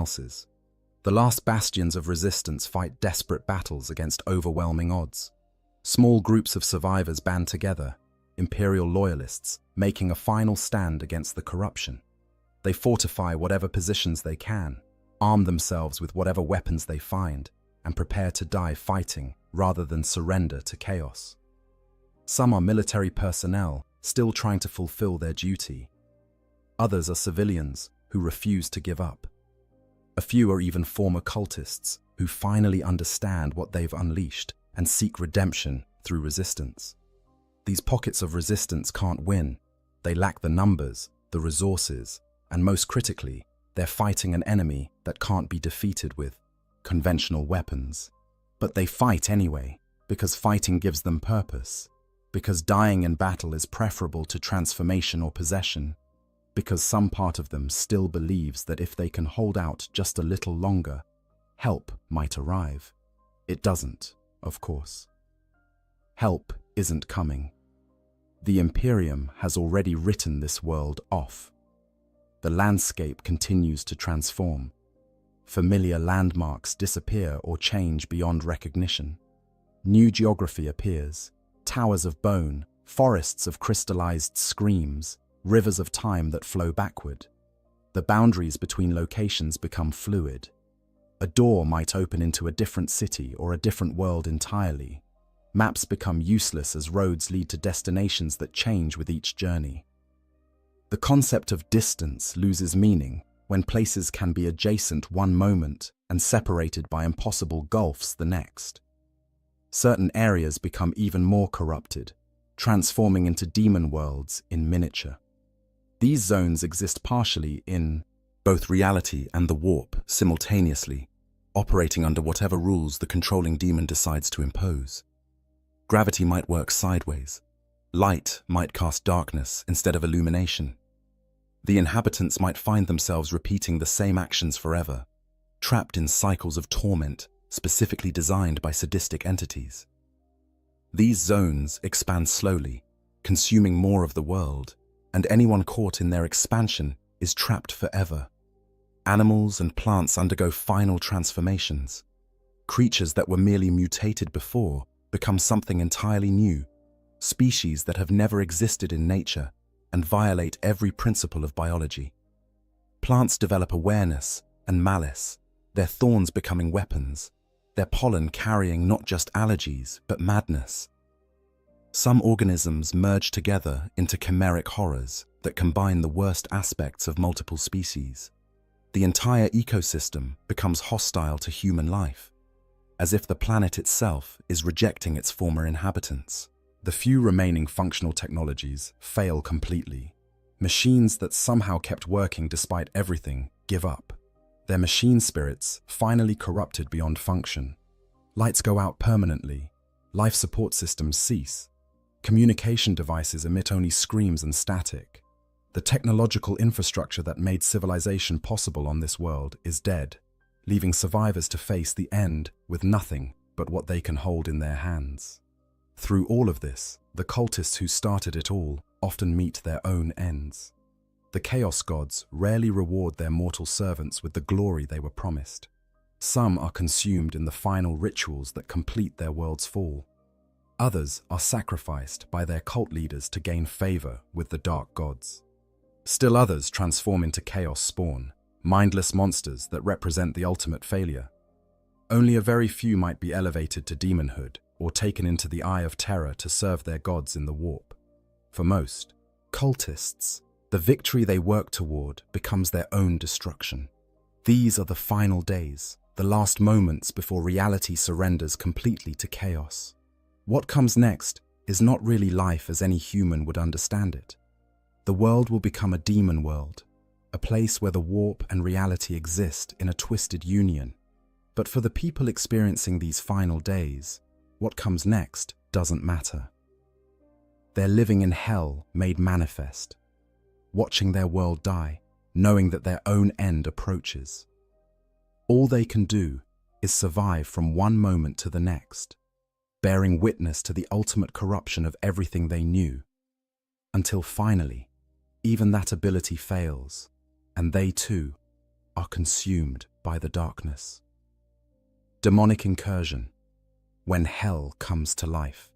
else's. The last bastions of resistance fight desperate battles against overwhelming odds. Small groups of survivors band together, imperial loyalists, making a final stand against the corruption. They fortify whatever positions they can, arm themselves with whatever weapons they find, and prepare to die fighting rather than surrender to chaos. Some are military personnel, still trying to fulfill their duty. Others are civilians who refuse to give up. A few are even former cultists who finally understand what they've unleashed and seek redemption through resistance. These pockets of resistance can't win. They lack the numbers, the resources, and most critically, they're fighting an enemy that can't be defeated with conventional weapons. But they fight anyway, because fighting gives them purpose, because dying in battle is preferable to transformation or possession, because some part of them still believes that if they can hold out just a little longer, help might arrive. It doesn't, of course. Help isn't coming. The Imperium has already written this world off. The landscape continues to transform. Familiar landmarks disappear or change beyond recognition. New geography appears, towers of bone, forests of crystallized screams, rivers of time that flow backward. The boundaries between locations become fluid. A door might open into a different city or a different world entirely. Maps become useless as roads lead to destinations that change with each journey. The concept of distance loses meaning when places can be adjacent one moment and separated by impossible gulfs the next. Certain areas become even more corrupted, transforming into demon worlds in miniature. These zones exist partially in both reality and the warp simultaneously, operating under whatever rules the controlling demon decides to impose. Gravity might work sideways. Light might cast darkness instead of illumination. The inhabitants might find themselves repeating the same actions forever, trapped in cycles of torment specifically designed by sadistic entities. These zones expand slowly, consuming more of the world, and anyone caught in their expansion is trapped forever. Animals and plants undergo final transformations. Creatures that were merely mutated before become something entirely new, species that have never existed in nature and violate every principle of biology. Plants develop awareness and malice, their thorns becoming weapons, their pollen carrying not just allergies but madness. Some organisms merge together into chimeric horrors that combine the worst aspects of multiple species. The entire ecosystem becomes hostile to human life, as if the planet itself is rejecting its former inhabitants. The few remaining functional technologies fail completely. Machines that somehow kept working despite everything give up. Their machine spirits finally corrupted beyond function. Lights go out permanently. Life support systems cease. Communication devices emit only screams and static. The technological infrastructure that made civilization possible on this world is dead, leaving survivors to face the end with nothing but what they can hold in their hands. Through all of this, the cultists who started it all often meet their own ends. The Chaos Gods rarely reward their mortal servants with the glory they were promised. Some are consumed in the final rituals that complete their world's fall. Others are sacrificed by their cult leaders to gain favor with the Dark Gods. Still others transform into Chaos Spawn, mindless monsters that represent the ultimate failure. Only a very few might be elevated to demonhood or taken into the Eye of Terror to serve their gods in the warp. For most, cultists, the victory they work toward becomes their own destruction. These are the final days, the last moments before reality surrenders completely to chaos. What comes next is not really life as any human would understand it. The world will become a demon world, a place where the warp and reality exist in a twisted union. But for the people experiencing these final days, what comes next doesn't matter. They're living in hell made manifest, watching their world die, knowing that their own end approaches. All they can do is survive from one moment to the next, bearing witness to the ultimate corruption of everything they knew, until finally, even that ability fails, and they too are consumed by the darkness. Demonic incursion, when hell comes to life.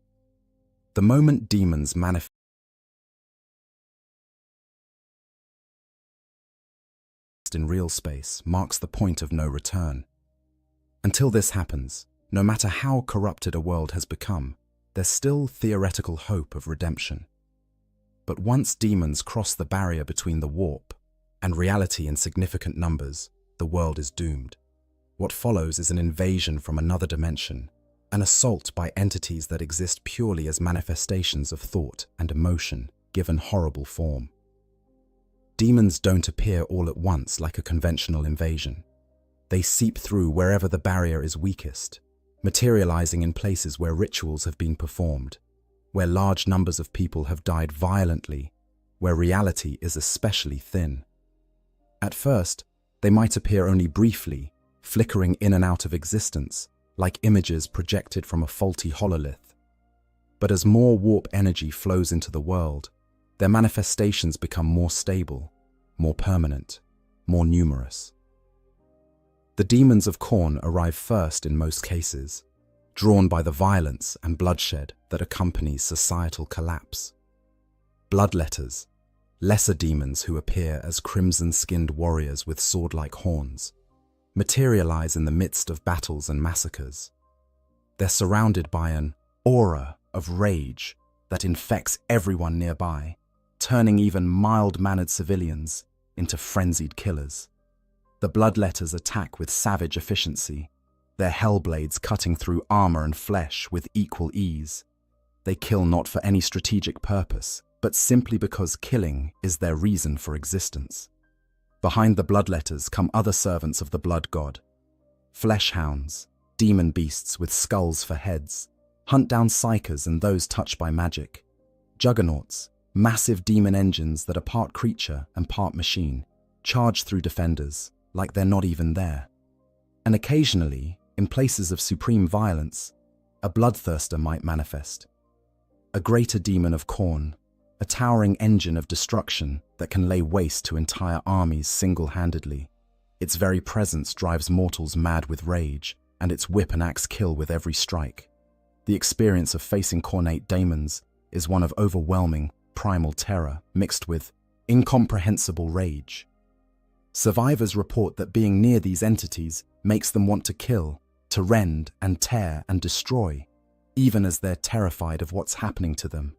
The moment demons manifest in real space marks the point of no return. Until this happens, no matter how corrupted a world has become, there's still theoretical hope of redemption. But once demons cross the barrier between the warp and reality in significant numbers, the world is doomed. What follows is an invasion from another dimension, an assault by entities that exist purely as manifestations of thought and emotion given horrible form. Demons don't appear all at once like a conventional invasion. They seep through wherever the barrier is weakest, materializing in places where rituals have been performed, where large numbers of people have died violently, where reality is especially thin. At first, they might appear only briefly, flickering in and out of existence, like images projected from a faulty hololith. But as more warp energy flows into the world, their manifestations become more stable, more permanent, more numerous. The demons of Khorne arrive first in most cases, drawn by the violence and bloodshed that accompanies societal collapse. Bloodletters, lesser demons who appear as crimson-skinned warriors with sword-like horns, materialize in the midst of battles and massacres. They're surrounded by an aura of rage that infects everyone nearby, turning even mild-mannered civilians into frenzied killers. The bloodletters attack with savage efficiency, their hellblades cutting through armor and flesh with equal ease. They kill not for any strategic purpose, but simply because killing is their reason for existence. Behind the bloodletters come other servants of the blood god. Flesh hounds, demon beasts with skulls for heads, hunt down psychers and those touched by magic. Juggernauts, massive demon engines that are part creature and part machine, charge through defenders like they're not even there. And occasionally, in places of supreme violence, a bloodthirster might manifest. A greater demon of Khorne, a towering engine of destruction that can lay waste to entire armies single-handedly. Its very presence drives mortals mad with rage, and its whip and axe kill with every strike. The experience of facing Khornate demons is one of overwhelming, primal terror mixed with incomprehensible rage. Survivors report that being near these entities makes them want to kill, to rend and tear and destroy, even as they're terrified of what's happening to them.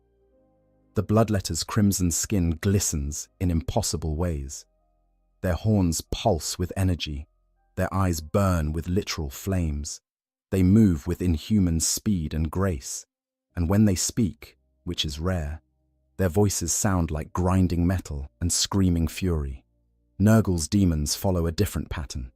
The bloodletter's crimson skin glistens in impossible ways. Their horns pulse with energy. Their eyes burn with literal flames. They move with inhuman speed and grace. And when they speak, which is rare, their voices sound like grinding metal and screaming fury. Nurgle's demons follow a different pattern.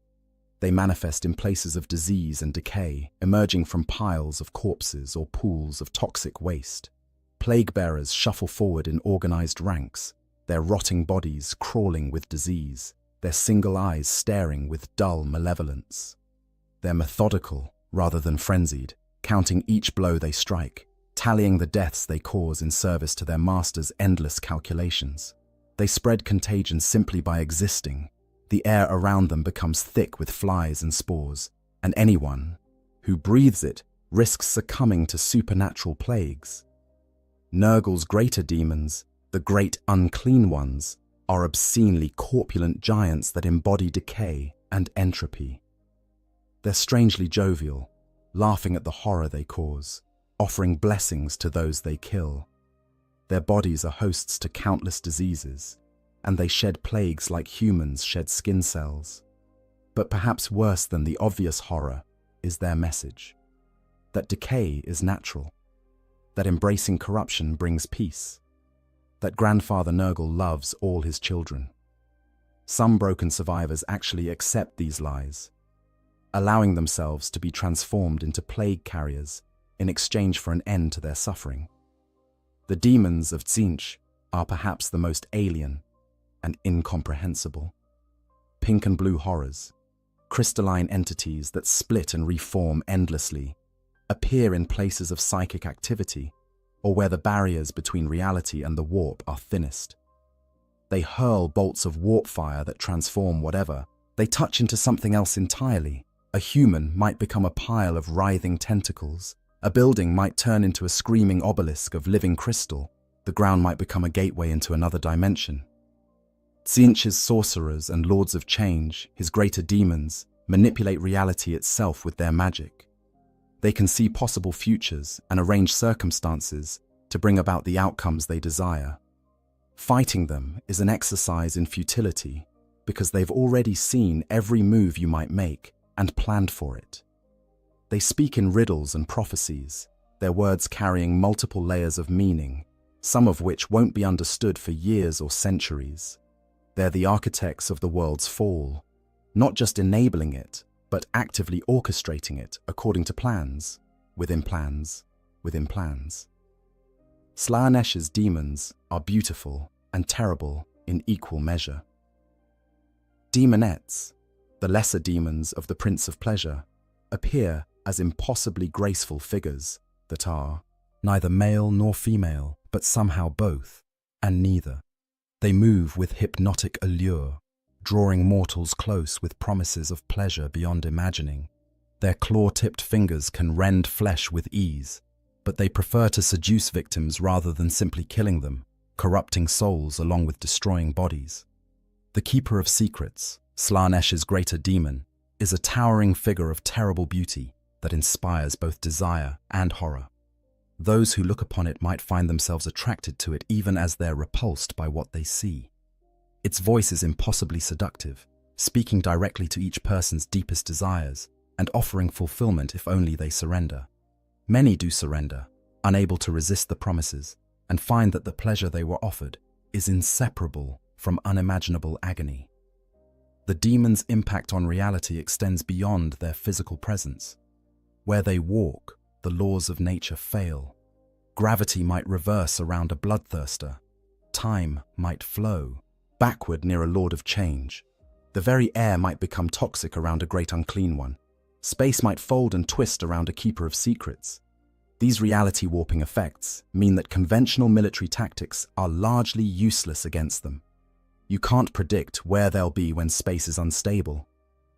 They manifest in places of disease and decay, emerging from piles of corpses or pools of toxic waste. Plague-bearers shuffle forward in organized ranks, their rotting bodies crawling with disease, their single eyes staring with dull malevolence. They're methodical rather than frenzied, counting each blow they strike, tallying the deaths they cause in service to their master's endless calculations. They spread contagion simply by existing. The air around them becomes thick with flies and spores, and anyone who breathes it risks succumbing to supernatural plagues. Nurgle's greater demons, the great unclean ones, are obscenely corpulent giants that embody decay and entropy. They're strangely jovial, laughing at the horror they cause, offering blessings to those they kill. Their bodies are hosts to countless diseases, and they shed plagues like humans shed skin cells. But perhaps worse than the obvious horror is their message: that decay is natural, that embracing corruption brings peace, that Grandfather Nurgle loves all his children. Some broken survivors actually accept these lies, allowing themselves to be transformed into plague carriers in exchange for an end to their suffering. The demons of Tzeentch are perhaps the most alien and incomprehensible. Pink and blue horrors, crystalline entities that split and reform endlessly, appear in places of psychic activity or where the barriers between reality and the warp are thinnest. They hurl bolts of warp fire that transform whatever They touch into something else entirely. A human might become a pile of writhing tentacles. A building might turn into a screaming obelisk of living crystal. The ground might become a gateway into another dimension. Tzeentch's sorcerers and lords of change, his greater demons, manipulate reality itself with their magic. They can see possible futures and arrange circumstances to bring about the outcomes they desire. Fighting them is an exercise in futility because they've already seen every move you might make and planned for it. They speak in riddles and prophecies, their words carrying multiple layers of meaning, some of which won't be understood for years or centuries. They're the architects of the world's fall, not just enabling it, but actively orchestrating it according to plans, within plans, within plans. Slaanesh's demons are beautiful and terrible in equal measure. Demonettes, the lesser demons of the Prince of Pleasure, appear as impossibly graceful figures that are neither male nor female, but somehow both, and neither. They move with hypnotic allure, drawing mortals close with promises of pleasure beyond imagining. Their claw-tipped fingers can rend flesh with ease, but they prefer to seduce victims rather than simply killing them, corrupting souls along with destroying bodies. The Keeper of Secrets, Slaanesh's greater demon, is a towering figure of terrible beauty that inspires both desire and horror. Those who look upon it might find themselves attracted to it even as they're repulsed by what they see. Its voice is impossibly seductive, speaking directly to each person's deepest desires and offering fulfillment if only they surrender. Many do surrender, unable to resist the promises, and find that the pleasure they were offered is inseparable from unimaginable agony. The demon's impact on reality extends beyond their physical presence. Where they walk, the laws of nature fail. Gravity might reverse around a bloodthirster. Time might flow backward near a lord of change. The very air might become toxic around a great unclean one. Space might fold and twist around a keeper of secrets. These reality-warping effects mean that conventional military tactics are largely useless against them. You can't predict where they'll be when space is unstable.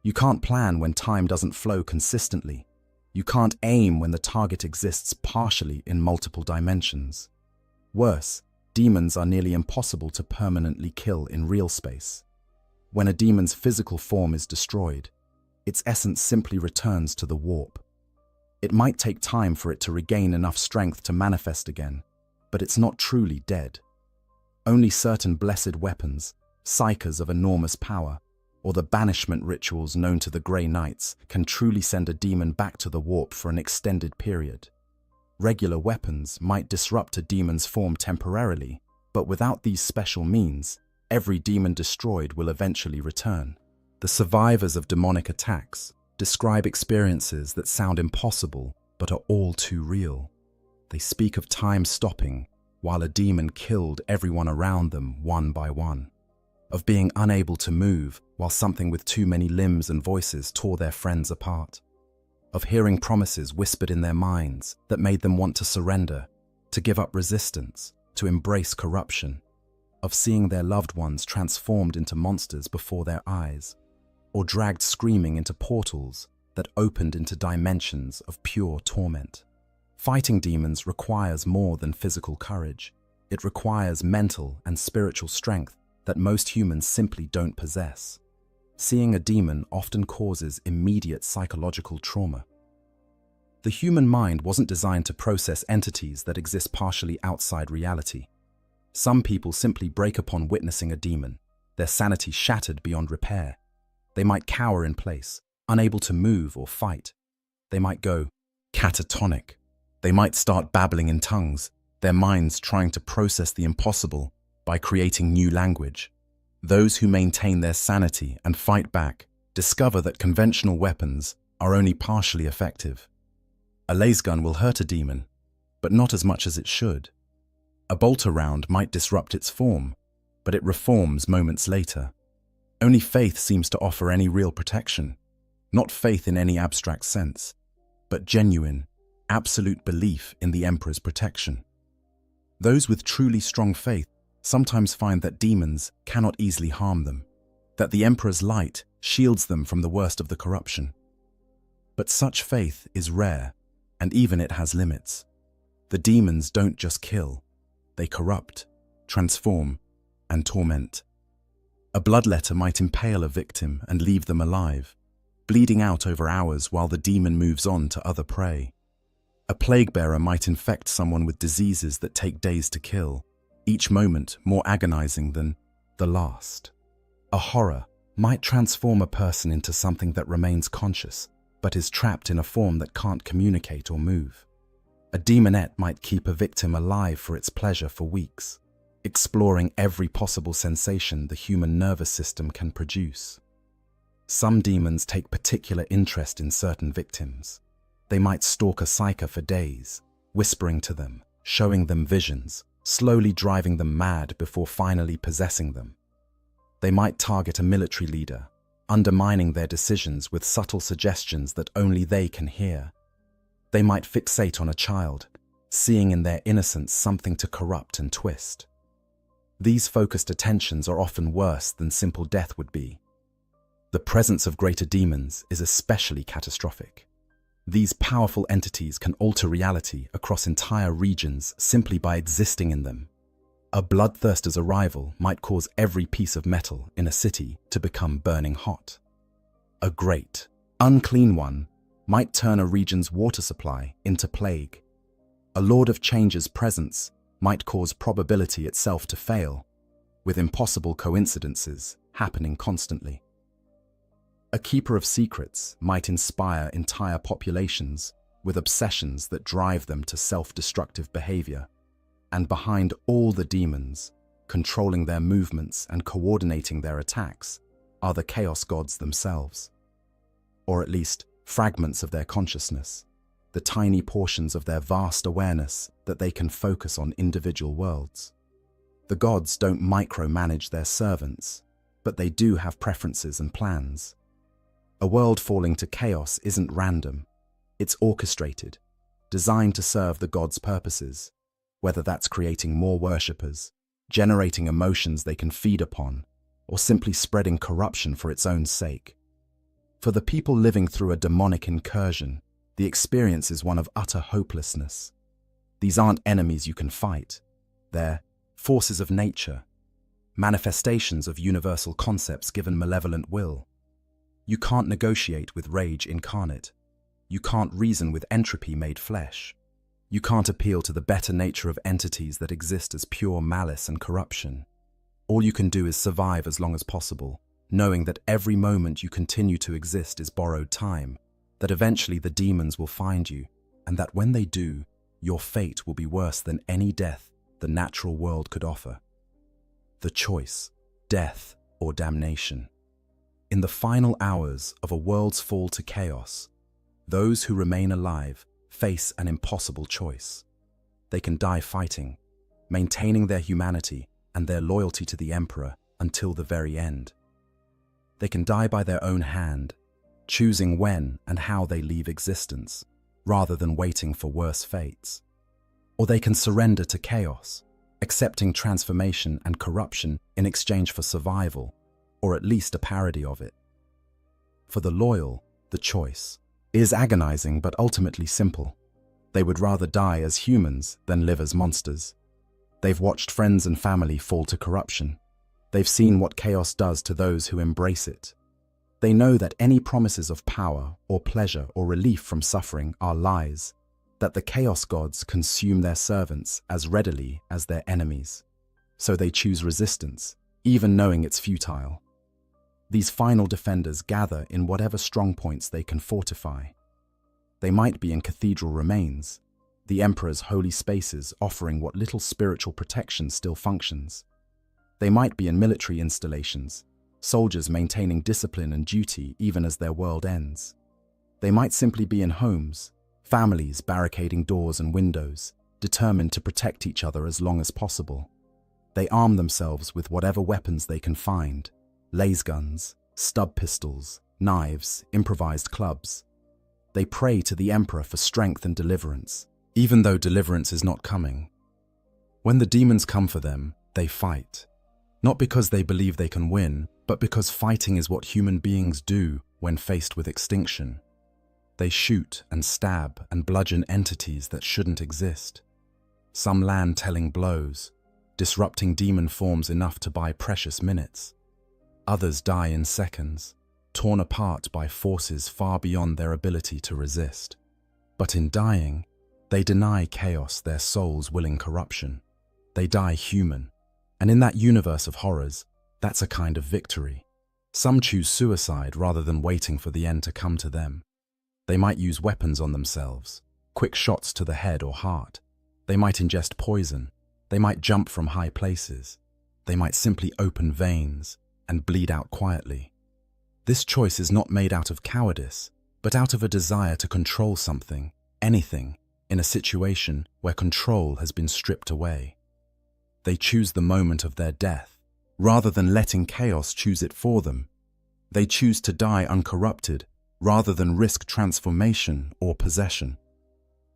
You can't plan when time doesn't flow consistently. You can't aim when the target exists partially in multiple dimensions. Worse, demons are nearly impossible to permanently kill in real space. When a demon's physical form is destroyed, its essence simply returns to the warp. It might take time for it to regain enough strength to manifest again, but it's not truly dead. Only certain blessed weapons, psychers of enormous power, or the banishment rituals known to the Grey Knights can truly send a demon back to the warp for an extended period. Regular weapons might disrupt a demon's form temporarily, but without these special means, every demon destroyed will eventually return. The survivors of demonic attacks describe experiences that sound impossible but are all too real. They speak of time stopping while a demon killed everyone around them one by one, of being unable to move while something with too many limbs and voices tore their friends apart, of hearing promises whispered in their minds that made them want to surrender, to give up resistance, to embrace corruption, of seeing their loved ones transformed into monsters before their eyes, or dragged screaming into portals that opened into dimensions of pure torment. Fighting demons requires more than physical courage. It requires mental and spiritual strength that most humans simply don't possess. Seeing a demon often causes immediate psychological trauma. The human mind wasn't designed to process entities that exist partially outside reality. Some people simply break upon witnessing a demon, their sanity shattered beyond repair. They might cower in place, unable to move or fight. They might go catatonic. They might start babbling in tongues, their minds trying to process the impossible by creating new language. Those who maintain their sanity and fight back discover that conventional weapons are only partially effective. A lasgun will hurt a demon, but not as much as it should. A bolter round might disrupt its form, but it reforms moments later. Only faith seems to offer any real protection, not faith in any abstract sense, but genuine, absolute belief in the Emperor's protection. Those with truly strong faith sometimes find that demons cannot easily harm them, that the Emperor's light shields them from the worst of the corruption. But such faith is rare, and even it has limits. The demons don't just kill, they corrupt, transform, and torment. A bloodletter might impale a victim and leave them alive, bleeding out over hours while the demon moves on to other prey. A plague bearer might infect someone with diseases that take days to kill, each moment more agonizing than the last. A horror might transform a person into something that remains conscious, but is trapped in a form that can't communicate or move. A demonette might keep a victim alive for its pleasure for weeks, exploring every possible sensation the human nervous system can produce. Some demons take particular interest in certain victims. They might stalk a psyker for days, whispering to them, showing them visions, slowly driving them mad before finally possessing them. They might target a military leader, undermining their decisions with subtle suggestions that only they can hear. They might fixate on a child, seeing in their innocence something to corrupt and twist. These focused attentions are often worse than simple death would be. The presence of greater demons is especially catastrophic. These powerful entities can alter reality across entire regions simply by existing in them. A bloodthirster's arrival might cause every piece of metal in a city to become burning hot. A great, unclean one might turn a region's water supply into plague. A Lord of Change's presence might cause probability itself to fail, with impossible coincidences happening constantly. A keeper of secrets might inspire entire populations with obsessions that drive them to self-destructive behavior. And behind all the demons, controlling their movements and coordinating their attacks, are the chaos gods themselves. Or at least, fragments of their consciousness, the tiny portions of their vast awareness that they can focus on individual worlds. The gods don't micromanage their servants, but they do have preferences and plans. A world falling to chaos isn't random. It's orchestrated, designed to serve the gods' purposes, whether that's creating more worshippers, generating emotions they can feed upon, or simply spreading corruption for its own sake. For the people living through a demonic incursion, the experience is one of utter hopelessness. These aren't enemies you can fight. They're forces of nature, manifestations of universal concepts given malevolent will. You can't negotiate with rage incarnate. You can't reason with entropy made flesh. You can't appeal to the better nature of entities that exist as pure malice and corruption. All you can do is survive as long as possible, knowing that every moment you continue to exist is borrowed time, that eventually the demons will find you, and that when they do, your fate will be worse than any death the natural world could offer. The choice, death or damnation. In the final hours of a world's fall to chaos, those who remain alive face an impossible choice. They can die fighting, maintaining their humanity and their loyalty to the Emperor until the very end. They can die by their own hand, choosing when and how they leave existence, rather than waiting for worse fates. Or they can surrender to chaos, accepting transformation and corruption in exchange for survival, or at least a parody of it. For the loyal, the choice is agonizing but ultimately simple. They would rather die as humans than live as monsters. They've watched friends and family fall to corruption. They've seen what chaos does to those who embrace it. They know that any promises of power or pleasure or relief from suffering are lies, that the chaos gods consume their servants as readily as their enemies. So they choose resistance, even knowing it's futile. These final defenders gather in whatever strong points they can fortify. They might be in cathedral remains, the Emperor's holy spaces offering what little spiritual protection still functions. They might be in military installations, soldiers maintaining discipline and duty even as their world ends. They might simply be in homes, families barricading doors and windows, determined to protect each other as long as possible. They arm themselves with whatever weapons they can find: laser guns, stub pistols, knives, improvised clubs. They pray to the Emperor for strength and deliverance, even though deliverance is not coming. When the demons come for them, they fight. Not because they believe they can win, but but because fighting is what human beings do when faced with extinction. They shoot and stab and bludgeon entities that shouldn't exist. Some land telling blows, disrupting demon forms enough to buy precious minutes. Others die in seconds, torn apart by forces far beyond their ability to resist. But in dying, they deny chaos their soul's willing corruption. They die human, and in that universe of horrors, that's a kind of victory. Some choose suicide rather than waiting for the end to come to them. They might use weapons on themselves, quick shots to the head or heart. They might ingest poison. They might jump from high places. They might simply open veins and bleed out quietly. This choice is not made out of cowardice, but out of a desire to control something, anything, in a situation where control has been stripped away. They choose the moment of their death, rather than letting chaos choose it for them. They choose to die uncorrupted, rather than risk transformation or possession.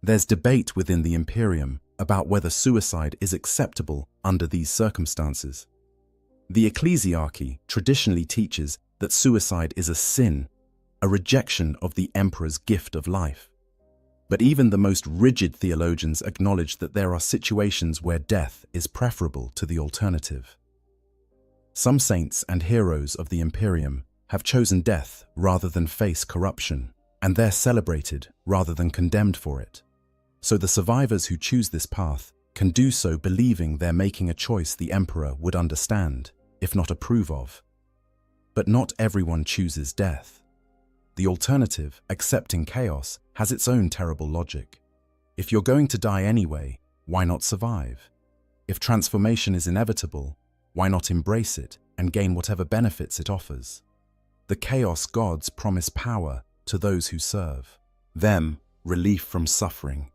There's debate within the Imperium about whether suicide is acceptable under these circumstances. The ecclesiarchy traditionally teaches that suicide is a sin, a rejection of the Emperor's gift of life. But even the most rigid theologians acknowledge that there are situations where death is preferable to the alternative. Some saints and heroes of the Imperium have chosen death rather than face corruption, and they're celebrated rather than condemned for it. So the survivors who choose this path can do so believing they're making a choice the Emperor would understand, if not approve of. But not everyone chooses death. The alternative, accepting chaos, has its own terrible logic. If you're going to die anyway, why not survive? If transformation is inevitable, why not embrace it and gain whatever benefits it offers? The chaos gods promise power to those who serve. Them, relief from suffering,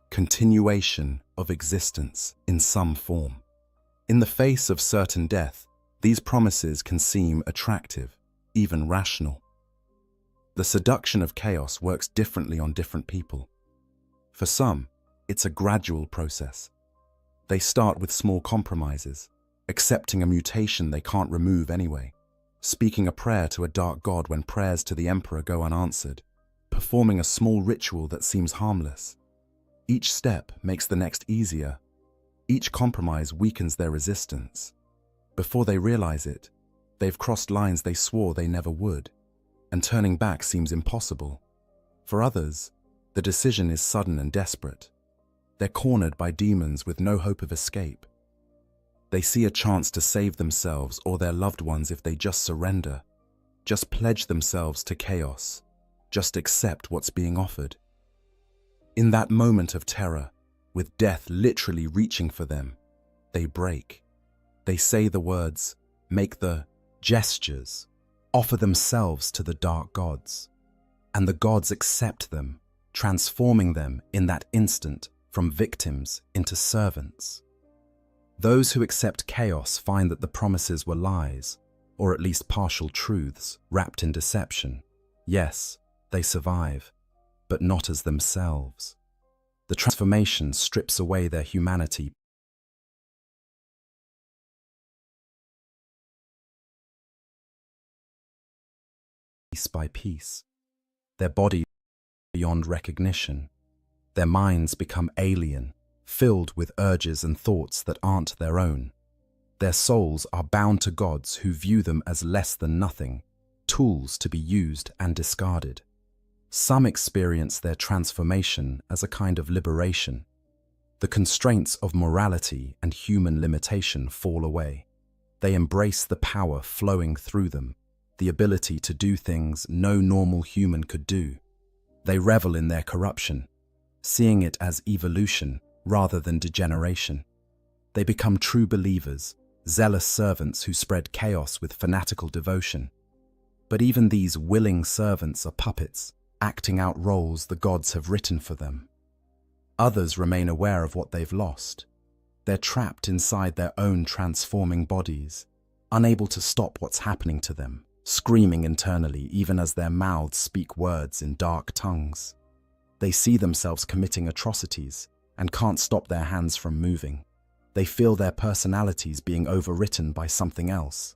continuation of existence in some form. In the face of certain death, these promises can seem attractive, even rational. The seduction of chaos works differently on different people. For some, it's a gradual process. They start with small compromises, accepting a mutation they can't remove anyway, speaking a prayer to a dark god when prayers to the Emperor go unanswered, performing a small ritual that seems harmless. Each step makes the next easier. Each compromise weakens their resistance. Before they realize it, they've crossed lines they swore they never would, and turning back seems impossible. For others, the decision is sudden and desperate. They're cornered by demons with no hope of escape. They see a chance to save themselves or their loved ones if they just surrender, just pledge themselves to chaos, just accept what's being offered. In that moment of terror, with death literally reaching for them, they break. They say the words, make the gestures, offer themselves to the dark gods. And the gods accept them, transforming them in that instant from victims into servants. Those who accept chaos find that the promises were lies, or at least partial truths wrapped in deception. Yes, they survive, but not as themselves. The transformation strips away their humanity piece by piece. Their bodies beyond recognition. Their minds become alien, filled with urges and thoughts that aren't their own. Their souls are bound to gods who view them as less than nothing, tools to be used and discarded. Some experience their transformation as a kind of liberation. The constraints of morality and human limitation fall away. They embrace the power flowing through them, the ability to do things no normal human could do. They revel in their corruption, seeing it as evolution rather than degeneration. They become true believers, zealous servants who spread chaos with fanatical devotion. But even these willing servants are puppets, acting out roles the gods have written for them. Others remain aware of what they've lost. They're trapped inside their own transforming bodies, unable to stop what's happening to them, screaming internally even as their mouths speak words in dark tongues. They see themselves committing atrocities and can't stop their hands from moving. They feel their personalities being overwritten by something else,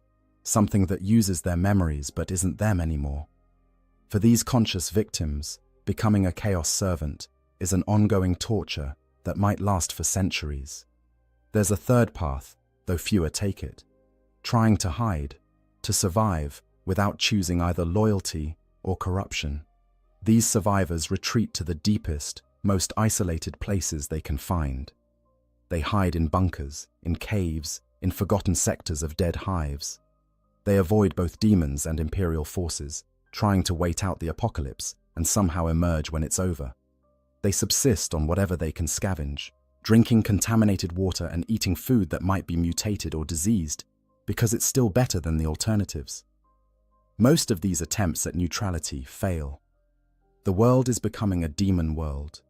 something that uses their memories but isn't them anymore. For these conscious victims, becoming a chaos servant is an ongoing torture that might last for centuries. There's a third path, though fewer take it: trying to hide, to survive without choosing either loyalty or corruption. These survivors retreat to the deepest, most isolated places they can find. They hide in bunkers, in caves, in forgotten sectors of dead hives. They avoid both demons and imperial forces, trying to wait out the apocalypse and somehow emerge when it's over. They subsist on whatever they can scavenge, drinking contaminated water and eating food that might be mutated or diseased, because it's still better than the alternatives. Most of these attempts at neutrality fail. The world is becoming a demon world,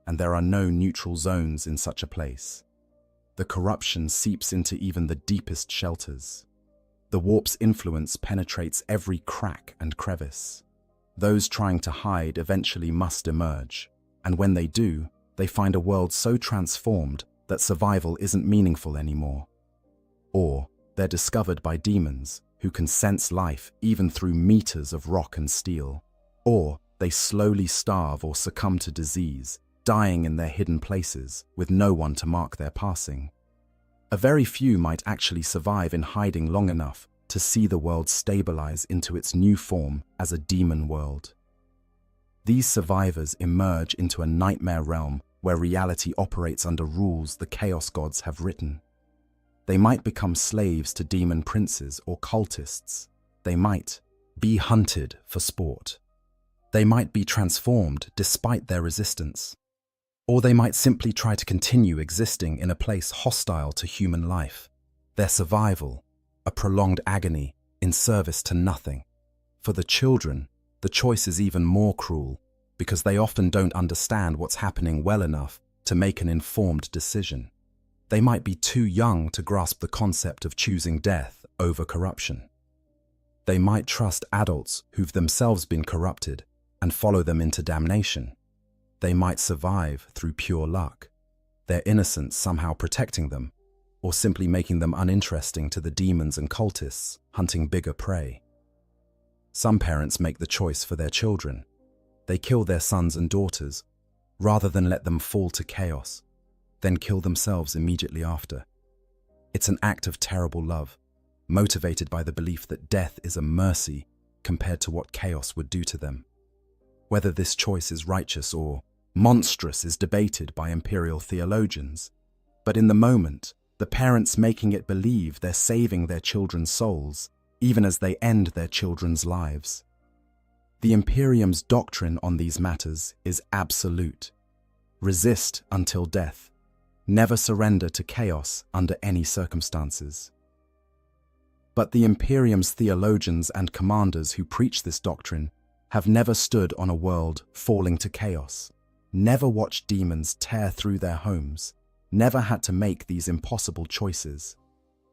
and there are no neutral zones in such a place. The corruption seeps into even the deepest shelters. The warp's influence penetrates every crack and crevice. Those trying to hide eventually must emerge, and when they do, they find a world so transformed that survival isn't meaningful anymore. Or they're discovered by demons who can sense life even through meters of rock and steel. Or they slowly starve or succumb to disease, dying in their hidden places with no one to mark their passing. A very few might actually survive in hiding long enough to see the world stabilize into its new form as a demon world. These survivors emerge into a nightmare realm where reality operates under rules the chaos gods have written. They might become slaves to demon princes or cultists. They might be hunted for sport. They might be transformed despite their resistance. Or they might simply try to continue existing in a place hostile to human life. Their survival, a prolonged agony in service to nothing. For the children, the choice is even more cruel because they often don't understand what's happening well enough to make an informed decision. They might be too young to grasp the concept of choosing death over corruption. They might trust adults who've themselves been corrupted and follow them into damnation. They might survive through pure luck, their innocence somehow protecting them, or simply making them uninteresting to the demons and cultists hunting bigger prey. Some parents make the choice for their children. They kill their sons and daughters, rather than let them fall to chaos, then kill themselves immediately after. It's an act of terrible love, motivated by the belief that death is a mercy compared to what chaos would do to them. Whether this choice is righteous or monstrous is debated by imperial theologians, but in the moment, the parents making it believe they're saving their children's souls, even as they end their children's lives. The Imperium's doctrine on these matters is absolute. Resist until death. Never surrender to chaos under any circumstances. But the Imperium's theologians and commanders who preach this doctrine have never stood on a world falling to chaos, never watched demons tear through their homes, never had to make these impossible choices.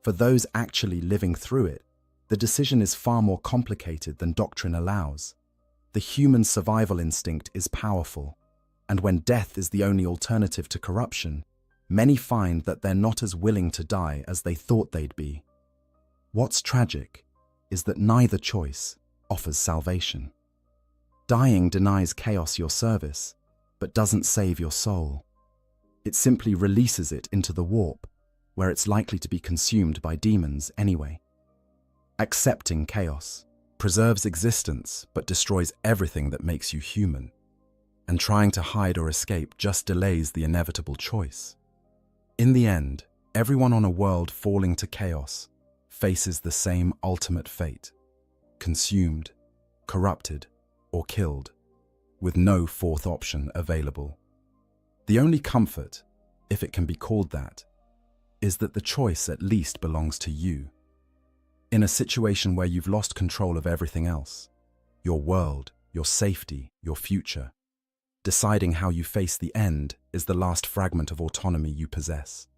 For those actually living through it, the decision is far more complicated than doctrine allows. The human survival instinct is powerful, and when death is the only alternative to corruption, many find that they're not as willing to die as they thought they'd be. What's tragic is that neither choice offers salvation. Dying denies chaos your service, but doesn't save your soul. It simply releases it into the warp, where it's likely to be consumed by demons anyway. Accepting chaos preserves existence but destroys everything that makes you human, and trying to hide or escape just delays the inevitable choice. In the end, everyone on a world falling to chaos faces the same ultimate fate: consumed, corrupted, or killed, with no fourth option available. The only comfort, if it can be called that, is that the choice at least belongs to you. In a situation where you've lost control of everything else, your world, your safety, your future, deciding how you face the end is the last fragment of autonomy you possess.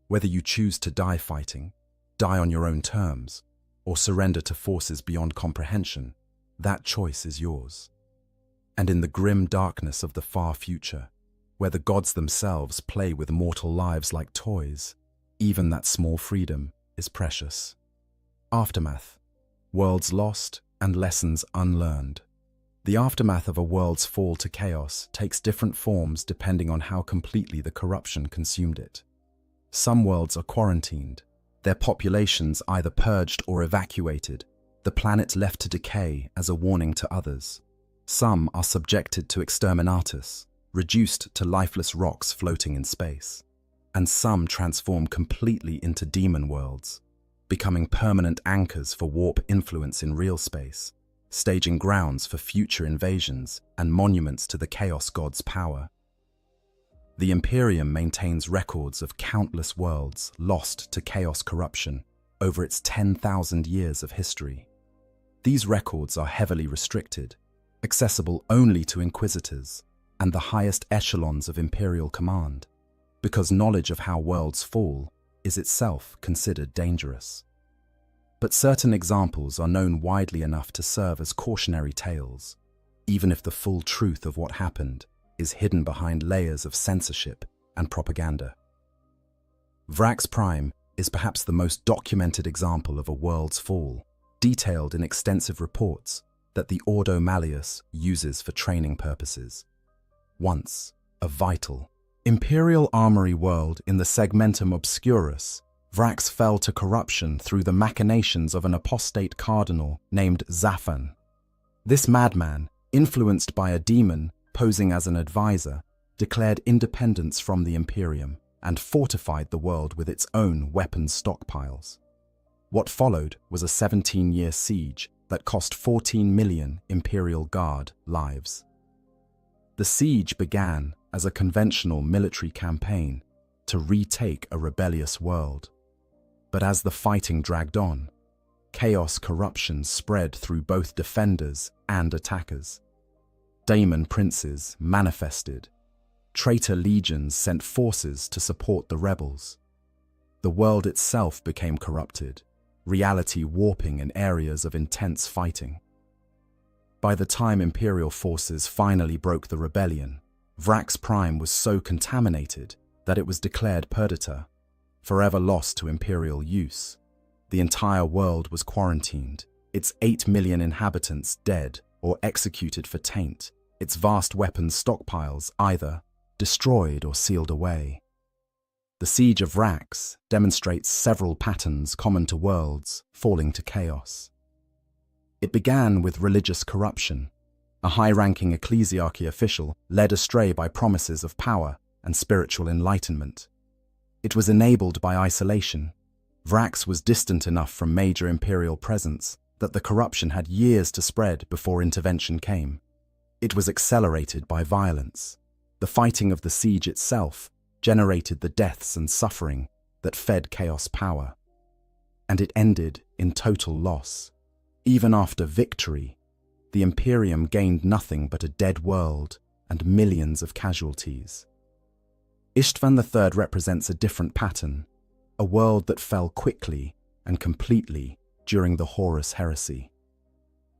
Whether you choose to die fighting, die on your own terms, or surrender to forces beyond comprehension, that choice is yours. And in the grim darkness of the far future, where the gods themselves play with mortal lives like toys, even that small freedom is precious. Aftermath. Worlds lost and lessons unlearned. The aftermath of a world's fall to chaos takes different forms depending on how completely the corruption consumed it. Some worlds are quarantined, their populations either purged or evacuated, the planet left to decay as a warning to others. Some are subjected to exterminatus, reduced to lifeless rocks floating in space. And some transform completely into demon worlds, becoming permanent anchors for warp influence in real space, staging grounds for future invasions and monuments to the Chaos God's power. The Imperium maintains records of countless worlds lost to chaos corruption over its 10,000 years of history. These records are heavily restricted, accessible only to inquisitors and the highest echelons of Imperial command, because knowledge of how worlds fall is itself considered dangerous. But certain examples are known widely enough to serve as cautionary tales, even if the full truth of what happened is hidden behind layers of censorship and propaganda. Vrax Prime is perhaps the most documented example of a world's fall, detailed in extensive reports that the Ordo Malleus uses for training purposes. Once a vital, Imperial armory world in the Segmentum Obscurus, Vrax fell to corruption through the machinations of an apostate cardinal named Zaphan. This madman, influenced by a demon posing as an advisor, declared independence from the Imperium and fortified the world with its own weapons stockpiles. What followed was a 17-year siege that cost 14 million Imperial Guard lives. The siege began as a conventional military campaign to retake a rebellious world. But as the fighting dragged on, chaos corruption spread through both defenders and attackers. Daemon princes manifested. Traitor legions sent forces to support the rebels. The world itself became corrupted, reality warping in areas of intense fighting. By the time Imperial forces finally broke the rebellion, Vrax Prime was so contaminated that it was declared perdita, forever lost to Imperial use. The entire world was quarantined, its 8 million inhabitants dead or executed for taint, its vast weapons stockpiles either destroyed or sealed away. The Siege of Vrax demonstrates several patterns common to worlds falling to chaos. It began with religious corruption. A high-ranking ecclesiarchy official led astray by promises of power and spiritual enlightenment. It was enabled by isolation. Vrax was distant enough from major Imperial presence that the corruption had years to spread before intervention came. It was accelerated by violence. The fighting of the siege itself generated the deaths and suffering that fed chaos power. And it ended in total loss. Even after victory, the Imperium gained nothing but a dead world and millions of casualties. Istvan III represents a different pattern, a world that fell quickly and completely during the Horus heresy.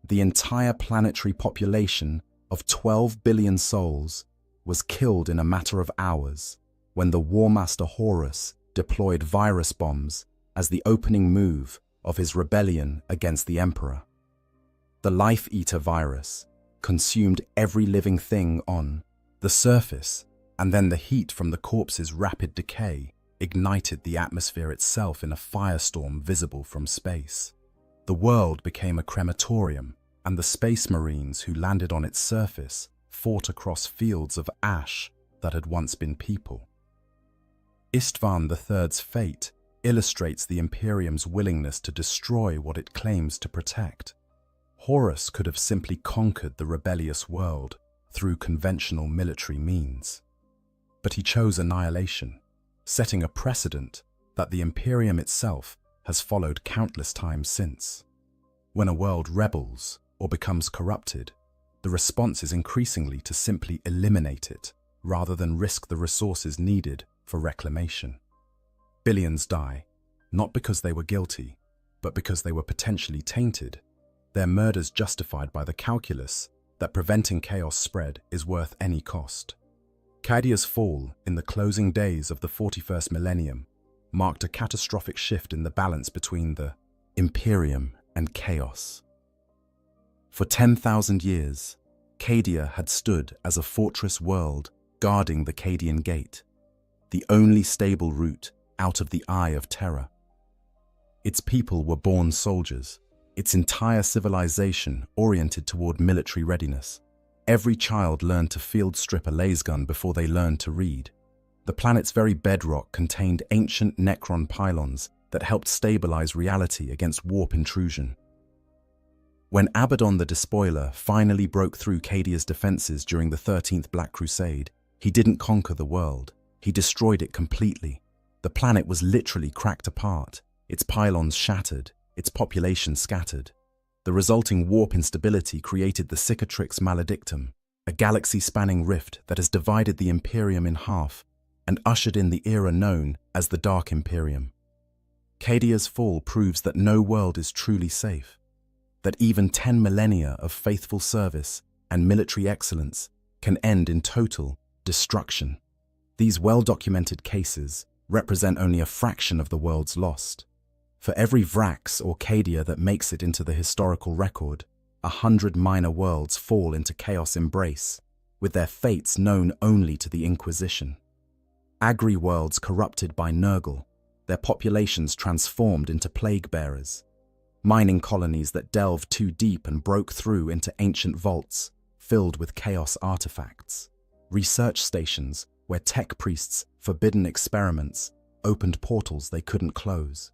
The entire planetary population of 12 billion souls was killed in a matter of hours when the War Master Horus deployed virus bombs as the opening move of his rebellion against the Emperor. The Life Eater virus consumed every living thing on the surface, and then the heat from the corpse's rapid decay ignited the atmosphere itself in a firestorm visible from space. The world became a crematorium, and the space marines who landed on its surface fought across fields of ash that had once been people. Istvan III's fate illustrates the Imperium's willingness to destroy what it claims to protect. Horus could have simply conquered the rebellious world through conventional military means. But he chose annihilation, setting a precedent that the Imperium itself has followed countless times since. When a world rebels or becomes corrupted, the response is increasingly to simply eliminate it rather than risk the resources needed for reclamation. Billions die, not because they were guilty, but because they were potentially tainted, their murders justified by the calculus that preventing chaos spread is worth any cost. Chaidia's fall in the closing days of the 41st millennium marked a catastrophic shift in the balance between the Imperium and chaos. For 10,000 years, Cadia had stood as a fortress world guarding the Cadian Gate, the only stable route out of the Eye of Terror. Its people were born soldiers, its entire civilization oriented toward military readiness. Every child learned to field strip a lasgun before they learned to read. The planet's very bedrock contained ancient Necron pylons that helped stabilize reality against warp intrusion. When Abaddon the Despoiler finally broke through Cadia's defenses during the 13th Black Crusade, he didn't conquer the world, he destroyed it completely. The planet was literally cracked apart, its pylons shattered, its population scattered. The resulting warp instability created the Cicatrix Maledictum, a galaxy-spanning rift that has divided the Imperium in half and ushered in the era known as the Dark Imperium. Cadia's fall proves that no world is truly safe, that even 10 millennia of faithful service and military excellence can end in total destruction. These well-documented cases represent only a fraction of the worlds lost. For every Vrax or Cadia that makes it into the historical record, 100 minor worlds fall into chaos embrace, with their fates known only to the Inquisition. Agri-worlds corrupted by Nurgle, their populations transformed into plague-bearers. Mining colonies that delved too deep and broke through into ancient vaults filled with chaos artifacts. Research stations where tech priests' forbidden experiments opened portals they couldn't close.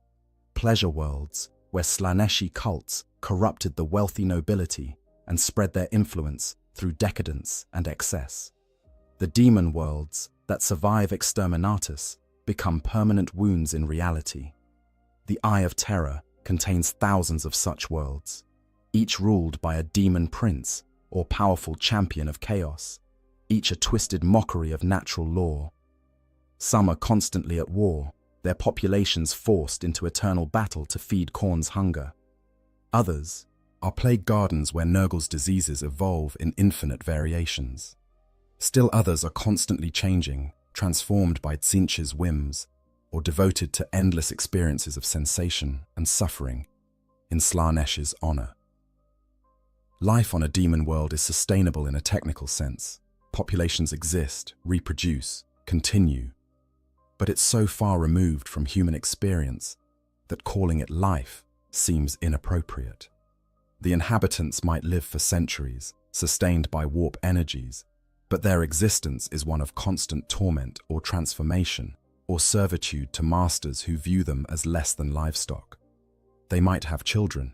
Pleasure worlds where Slaneshi cults corrupted the wealthy nobility and spread their influence through decadence and excess. The demon worlds that survive Exterminatus become permanent wounds in reality. The Eye of Terror contains thousands of such worlds, each ruled by a demon prince or powerful champion of chaos, each a twisted mockery of natural law. Some are constantly at war, their populations forced into eternal battle to feed Khorne's hunger. Others are plague gardens where Nurgle's diseases evolve in infinite variations. Still others are constantly changing, transformed by Tzeentch's whims, or devoted to endless experiences of sensation and suffering in Slanesh's honor. Life on a demon world is sustainable in a technical sense. Populations exist, reproduce, continue. But it's so far removed from human experience that calling it life seems inappropriate. The inhabitants might live for centuries, sustained by warp energies, but their existence is one of constant torment or transformation, or servitude to masters who view them as less than livestock. They might have children,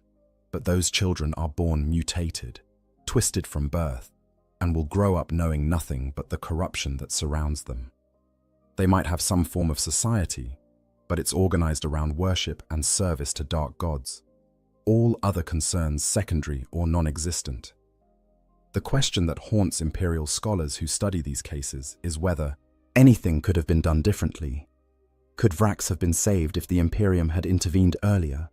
but those children are born mutated, twisted from birth, and will grow up knowing nothing but the corruption that surrounds them. They might have some form of society, but it's organized around worship and service to dark gods, all other concerns secondary or non-existent. The question that haunts Imperial scholars who study these cases is whether anything could have been done differently. Could Vrax have been saved if the Imperium had intervened earlier?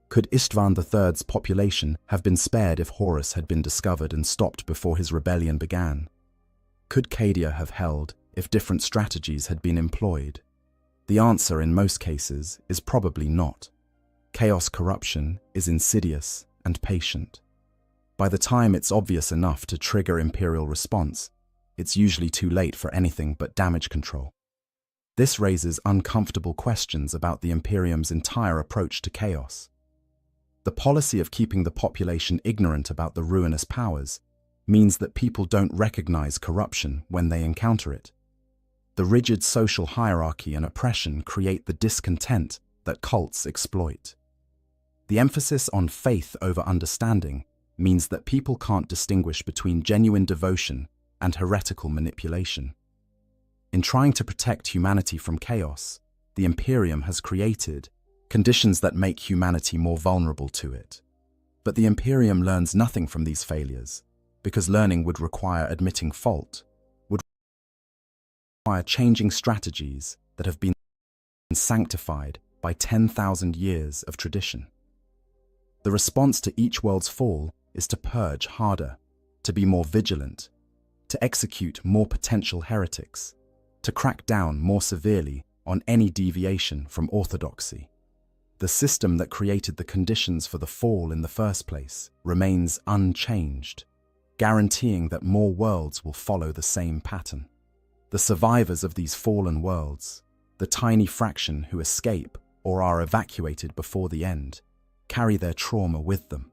Could Istvan III's population have been spared if Horus had been discovered and stopped before his rebellion began? Could Cadia have held if different strategies had been employed? The answer in most cases is probably not. Chaos corruption is insidious and patient. By the time it's obvious enough to trigger Imperial response, it's usually too late for anything but damage control. This raises uncomfortable questions about the Imperium's entire approach to chaos. The policy of keeping the population ignorant about the ruinous powers means that people don't recognize corruption when they encounter it. The rigid social hierarchy and oppression create the discontent that cults exploit. The emphasis on faith over understanding means that people can't distinguish between genuine devotion and heretical manipulation. In trying to protect humanity from chaos, the Imperium has created conditions that make humanity more vulnerable to it. But the Imperium learns nothing from these failures, because learning would require admitting fault, would require changing strategies that have been sanctified by 10,000 years of tradition. The response to each world's fall is to purge harder, to be more vigilant, to execute more potential heretics, to crack down more severely on any deviation from orthodoxy. The system that created the conditions for the fall in the first place remains unchanged, guaranteeing that more worlds will follow the same pattern. The survivors of these fallen worlds, the tiny fraction who escape or are evacuated before the end, carry their trauma with them.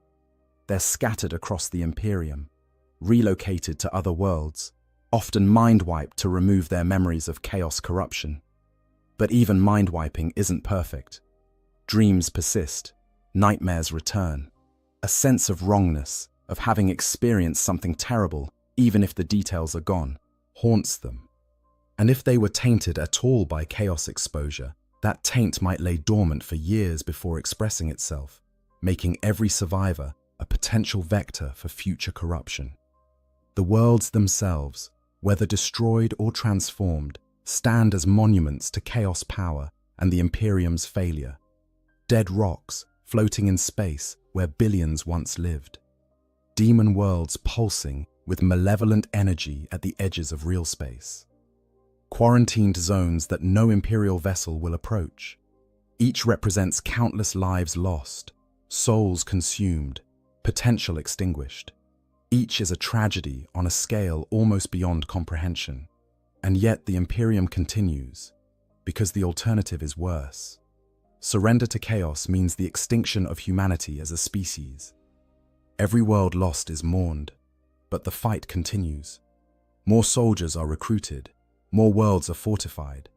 They're scattered across the Imperium, relocated to other worlds, often mind-wiped to remove their memories of chaos corruption. But even mind-wiping isn't perfect. Dreams persist, nightmares return. A sense of wrongness, of having experienced something terrible, even if the details are gone, haunts them. And if they were tainted at all by chaos exposure, that taint might lay dormant for years before expressing itself, making every survivor a potential vector for future corruption. The worlds themselves, whether destroyed or transformed, stand as monuments to chaos power and the Imperium's failure. Dead rocks floating in space where billions once lived. Demon worlds pulsing with malevolent energy at the edges of real space. Quarantined zones that no Imperial vessel will approach. Each represents countless lives lost, souls consumed, potential extinguished. Each is a tragedy on a scale almost beyond comprehension. And yet the Imperium continues, because the alternative is worse. Surrender to chaos means the extinction of humanity as a species. Every world lost is mourned, but the fight continues. More soldiers are recruited, more worlds are fortified,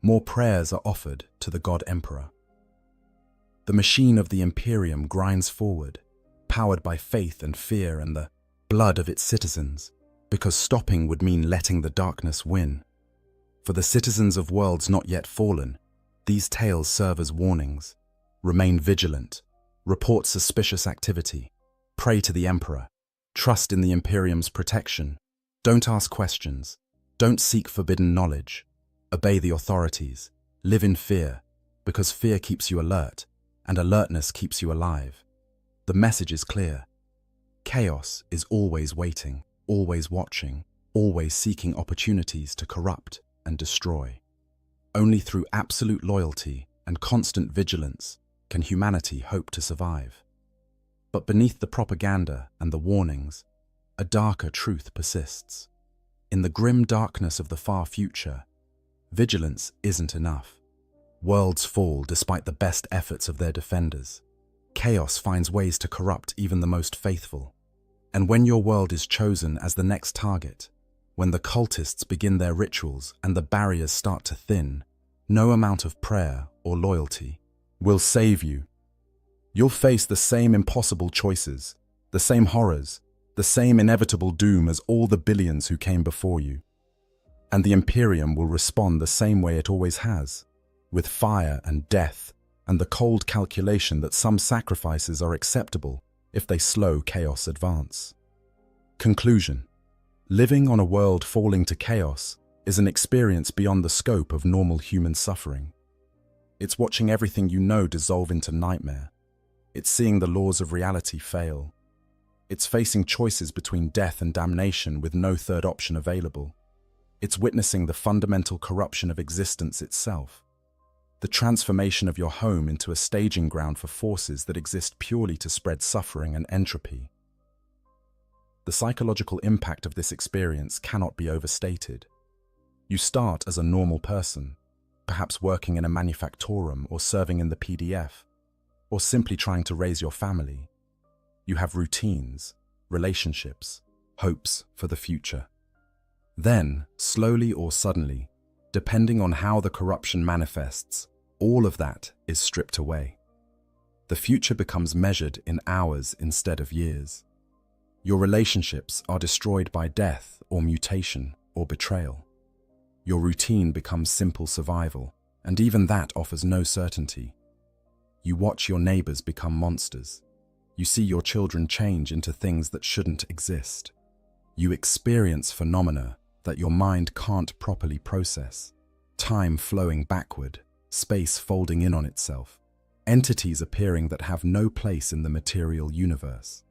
more prayers are offered to the God Emperor. The machine of the Imperium grinds forward, powered by faith and fear and the blood of its citizens, because stopping would mean letting the darkness win. For the citizens of worlds not yet fallen, these tales serve as warnings. Remain vigilant, report suspicious activity, pray to the Emperor, trust in the Imperium's protection, don't ask questions, don't seek forbidden knowledge, obey the authorities, live in fear, because fear keeps you alert, and alertness keeps you alive. The message is clear. Chaos is always waiting, always watching, always seeking opportunities to corrupt and destroy. Only through absolute loyalty and constant vigilance can humanity hope to survive. But beneath the propaganda and the warnings, a darker truth persists. In the grim darkness of the far future, vigilance isn't enough. Worlds fall despite the best efforts of their defenders. Chaos finds ways to corrupt even the most faithful. And when your world is chosen as the next target, when the cultists begin their rituals and the barriers start to thin, no amount of prayer or loyalty will save you. You'll face the same impossible choices, the same horrors, the same inevitable doom as all the billions who came before you. And the Imperium will respond the same way it always has, with fire and death, and the cold calculation that some sacrifices are acceptable if they slow chaos advance. Conclusion. Living on a world falling to chaos is an experience beyond the scope of normal human suffering. It's watching everything you know dissolve into nightmare. It's seeing the laws of reality fail. It's facing choices between death and damnation with no third option available. It's witnessing the fundamental corruption of existence itself. The transformation of your home into a staging ground for forces that exist purely to spread suffering and entropy. The psychological impact of this experience cannot be overstated. You start as a normal person, perhaps working in a manufactorum or serving in the PDF, or simply trying to raise your family. You have routines, relationships, hopes for the future. Then, slowly or suddenly, depending on how the corruption manifests, all of that is stripped away. The future becomes measured in hours instead of years. Your relationships are destroyed by death or mutation or betrayal. Your routine becomes simple survival, and even that offers no certainty. You watch your neighbors become monsters. You see your children change into things that shouldn't exist. You experience phenomena that your mind can't properly process. Time flowing backward, space folding in on itself, entities appearing that have no place in the material universe.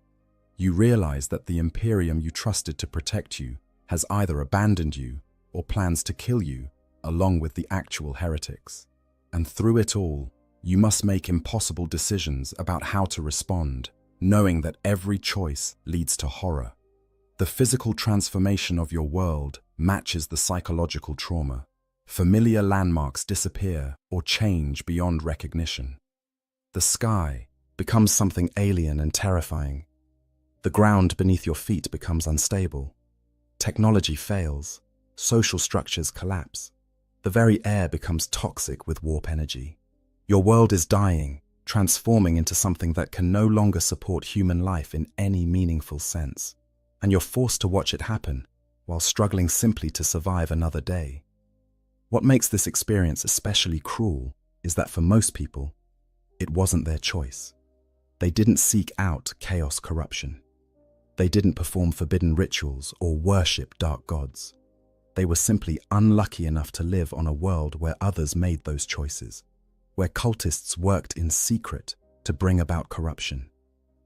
You realize that the Imperium you trusted to protect you has either abandoned you or plans to kill you, along with the actual heretics. And through it all, You must make impossible decisions about how to respond, knowing that every choice leads to horror. The physical transformation of your world matches the psychological trauma. Familiar landmarks disappear or change beyond recognition. The sky becomes something alien and terrifying. The ground beneath your feet becomes unstable. Technology fails. Social structures collapse. The very air becomes toxic with warp energy. Your world is dying, transforming into something that can no longer support human life in any meaningful sense. And you're forced to watch it happen, while struggling simply to survive another day. What makes this experience especially cruel is that for most people, it wasn't their choice. They didn't seek out chaos corruption. They didn't perform forbidden rituals or worship dark gods. They were simply unlucky enough to live on a world where others made those choices, where cultists worked in secret to bring about corruption,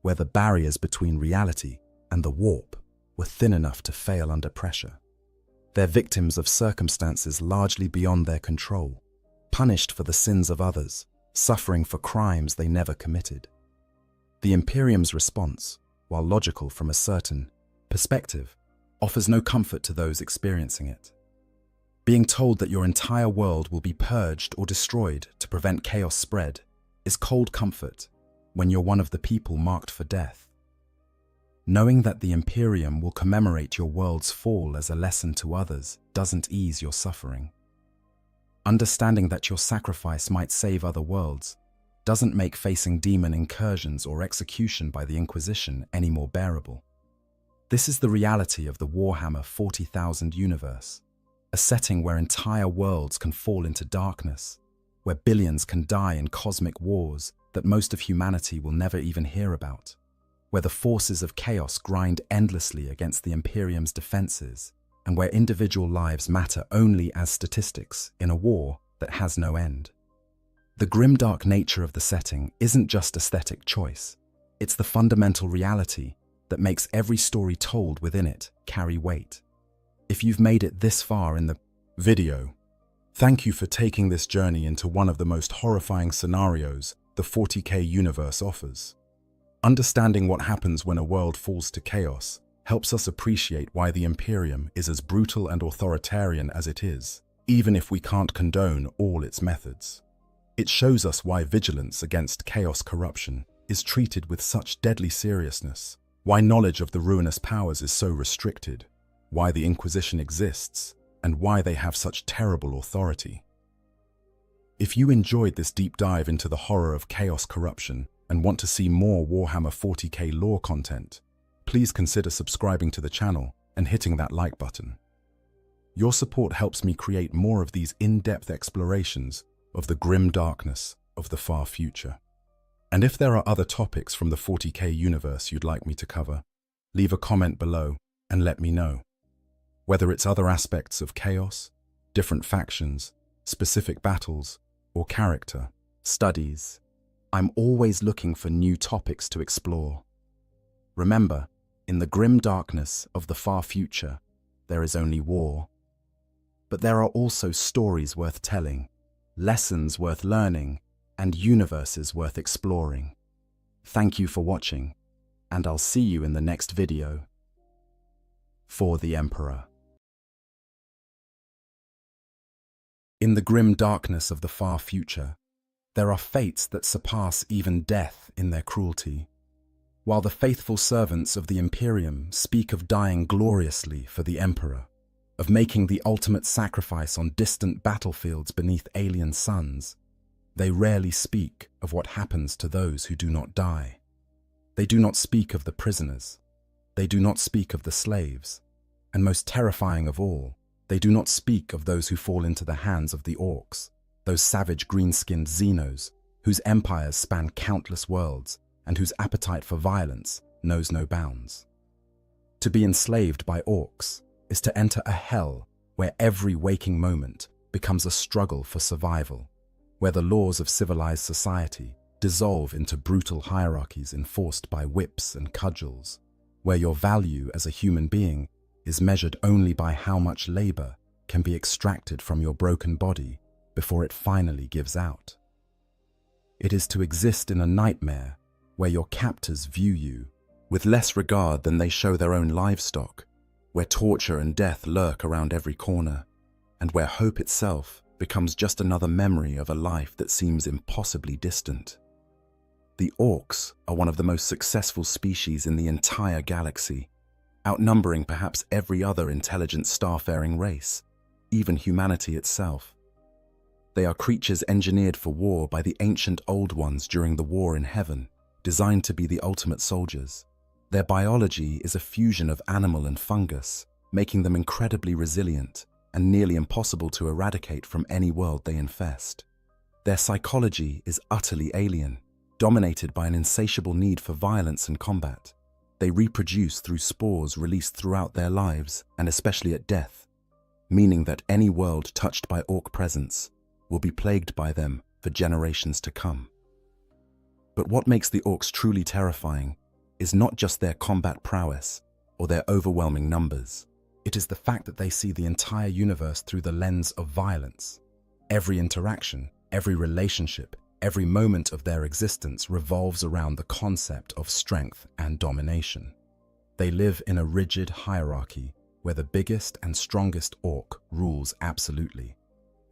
where the barriers between reality and the warp were thin enough to fail under pressure. They're victims of circumstances largely beyond their control, punished for the sins of others, suffering for crimes they never committed. The Imperium's response, while logical from a certain perspective, offers no comfort to those experiencing it. Being told that your entire world will be purged or destroyed to prevent chaos spread is cold comfort when you're one of the people marked for death. Knowing that the Imperium will commemorate your world's fall as a lesson to others doesn't ease your suffering. Understanding that your sacrifice might save other worlds doesn't make facing demon incursions or execution by the Inquisition any more bearable. This is the reality of the Warhammer 40,000 universe, a setting where entire worlds can fall into darkness, where billions can die in cosmic wars that most of humanity will never even hear about, where the forces of chaos grind endlessly against the Imperium's defenses, and where individual lives matter only as statistics in a war that has no end. The grimdark nature of the setting isn't just aesthetic choice, it's the fundamental reality that makes every story told within it carry weight. If you've made it this far in the video, thank you for taking this journey into one of the most horrifying scenarios the 40K universe offers. Understanding what happens when a world falls to chaos helps us appreciate why the Imperium is as brutal and authoritarian as it is, even if we can't condone all its methods. It shows us why vigilance against chaos corruption is treated with such deadly seriousness, why knowledge of the ruinous powers is so restricted, why the Inquisition exists, and why they have such terrible authority. If you enjoyed this deep dive into the horror of chaos corruption and want to see more Warhammer 40K lore content, please consider subscribing to the channel and hitting that like button. Your support helps me create more of these in-depth explorations of the grim darkness of the far future. And if there are other topics from the 40K universe you'd like me to cover, leave a comment below and let me know. Whether it's other aspects of chaos, different factions, specific battles, or character studies, I'm always looking for new topics to explore. Remember, in the grim darkness of the far future, there is only war. But there are also stories worth telling, lessons worth learning, and universes worth exploring. Thank you for watching, and I'll see you in the next video. For the Emperor. In the grim darkness of the far future, there are fates that surpass even death in their cruelty. While the faithful servants of the Imperium speak of dying gloriously for the Emperor, of making the ultimate sacrifice on distant battlefields beneath alien suns, they rarely speak of what happens to those who do not die. They do not speak of the prisoners. They do not speak of the slaves. And most terrifying of all, they do not speak of those who fall into the hands of the orcs, those savage green-skinned Xenos, whose empires span countless worlds and whose appetite for violence knows no bounds. To be enslaved by orcs is to enter a hell where every waking moment becomes a struggle for survival, where the laws of civilized society dissolve into brutal hierarchies enforced by whips and cudgels, where your value as a human being is measured only by how much labor can be extracted from your broken body before it finally gives out. It is to exist in a nightmare where your captors view you with less regard than they show their own livestock, where torture and death lurk around every corner, and where hope itself becomes just another memory of a life that seems impossibly distant. The orcs are one of the most successful species in the entire galaxy, outnumbering perhaps every other intelligent starfaring race, even humanity itself. They are creatures engineered for war by the ancient Old Ones during the War in Heaven, designed to be the ultimate soldiers. Their biology is a fusion of animal and fungus, making them incredibly resilient and nearly impossible to eradicate from any world they infest. Their psychology is utterly alien, dominated by an insatiable need for violence and combat. They reproduce through spores released throughout their lives, and especially at death, meaning that any world touched by orc presence will be plagued by them for generations to come. But what makes the orcs truly terrifying is not just their combat prowess or their overwhelming numbers. It is the fact that they see the entire universe through the lens of violence. Every interaction, every relationship, every moment of their existence revolves around the concept of strength and domination. They live in a rigid hierarchy where the biggest and strongest orc rules absolutely,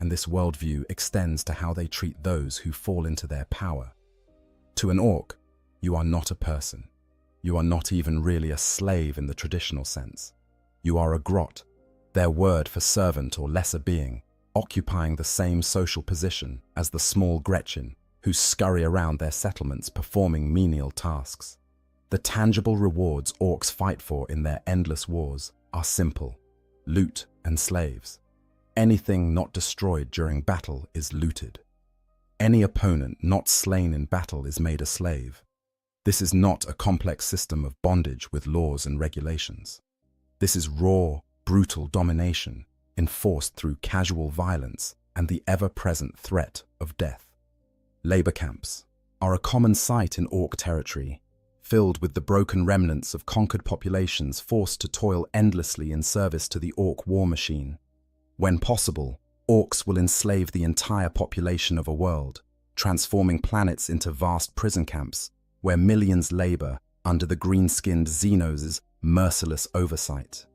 and this worldview extends to how they treat those who fall into their power. To an orc, you are not a person. You are not even really a slave in the traditional sense. You are a grot, their word for servant or lesser being, occupying the same social position as the small Gretchen who scurry around their settlements performing menial tasks. The tangible rewards orcs fight for in their endless wars are simple: loot and slaves. Anything not destroyed during battle is looted. Any opponent not slain in battle is made a slave. This is not a complex system of bondage with laws and regulations. This is raw, brutal domination enforced through casual violence and the ever-present threat of death. Labor camps are a common sight in orc territory, filled with the broken remnants of conquered populations forced to toil endlessly in service to the orc war machine. When possible, orcs will enslave the entire population of a world, transforming planets into vast prison camps where millions labor under the green-skinned Xenos' merciless oversight.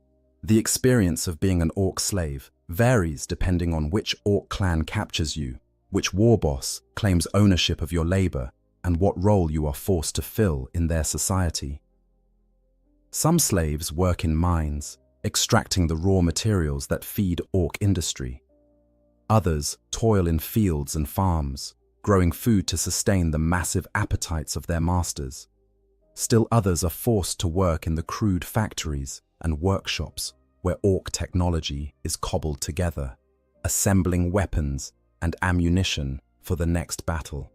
The experience of being an orc slave varies depending on which orc clan captures you, which war boss claims ownership of your labor, and what role you are forced to fill in their society. Some slaves work in mines, extracting the raw materials that feed orc industry. Others toil in fields and farms, growing food to sustain the massive appetites of their masters. Still others are forced to work in the crude factories and workshops where orc technology is cobbled together, assembling weapons and ammunition for the next battle.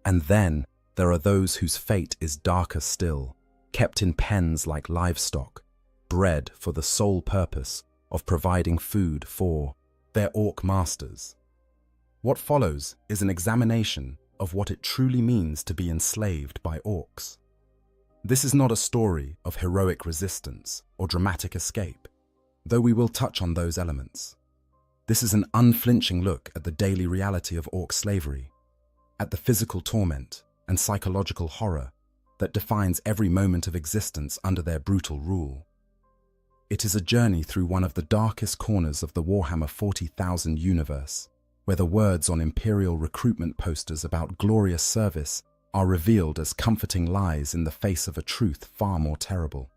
And then there are those whose fate is darker still, kept in pens like livestock, bred for the sole purpose of providing food for their orc masters. What follows is an examination of what it truly means to be enslaved by orcs. This is not a story of heroic resistance or dramatic escape, though we will touch on those elements. This is an unflinching look at the daily reality of orc slavery, at the physical torment and psychological horror that defines every moment of existence under their brutal rule. It is a journey through one of the darkest corners of the Warhammer 40,000 universe, where the words on Imperial recruitment posters about glorious service are revealed as comforting lies in the face of a truth far more terrible.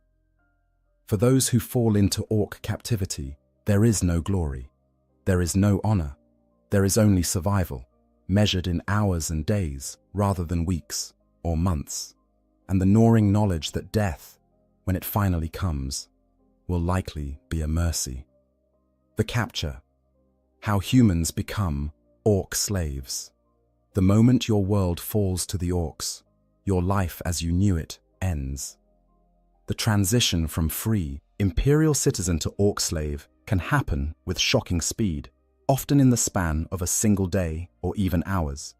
For those who fall into orc captivity, there is no glory. There is no honor. There is only survival, measured in hours and days rather than weeks or months, and the gnawing knowledge that death, when it finally comes, will likely be a mercy. The capture. How humans become orc slaves. The moment your world falls to the orcs, your life as you knew it ends. The transition from free, imperial citizen to orc slave can happen with shocking speed, often in the span of a single day or even hours.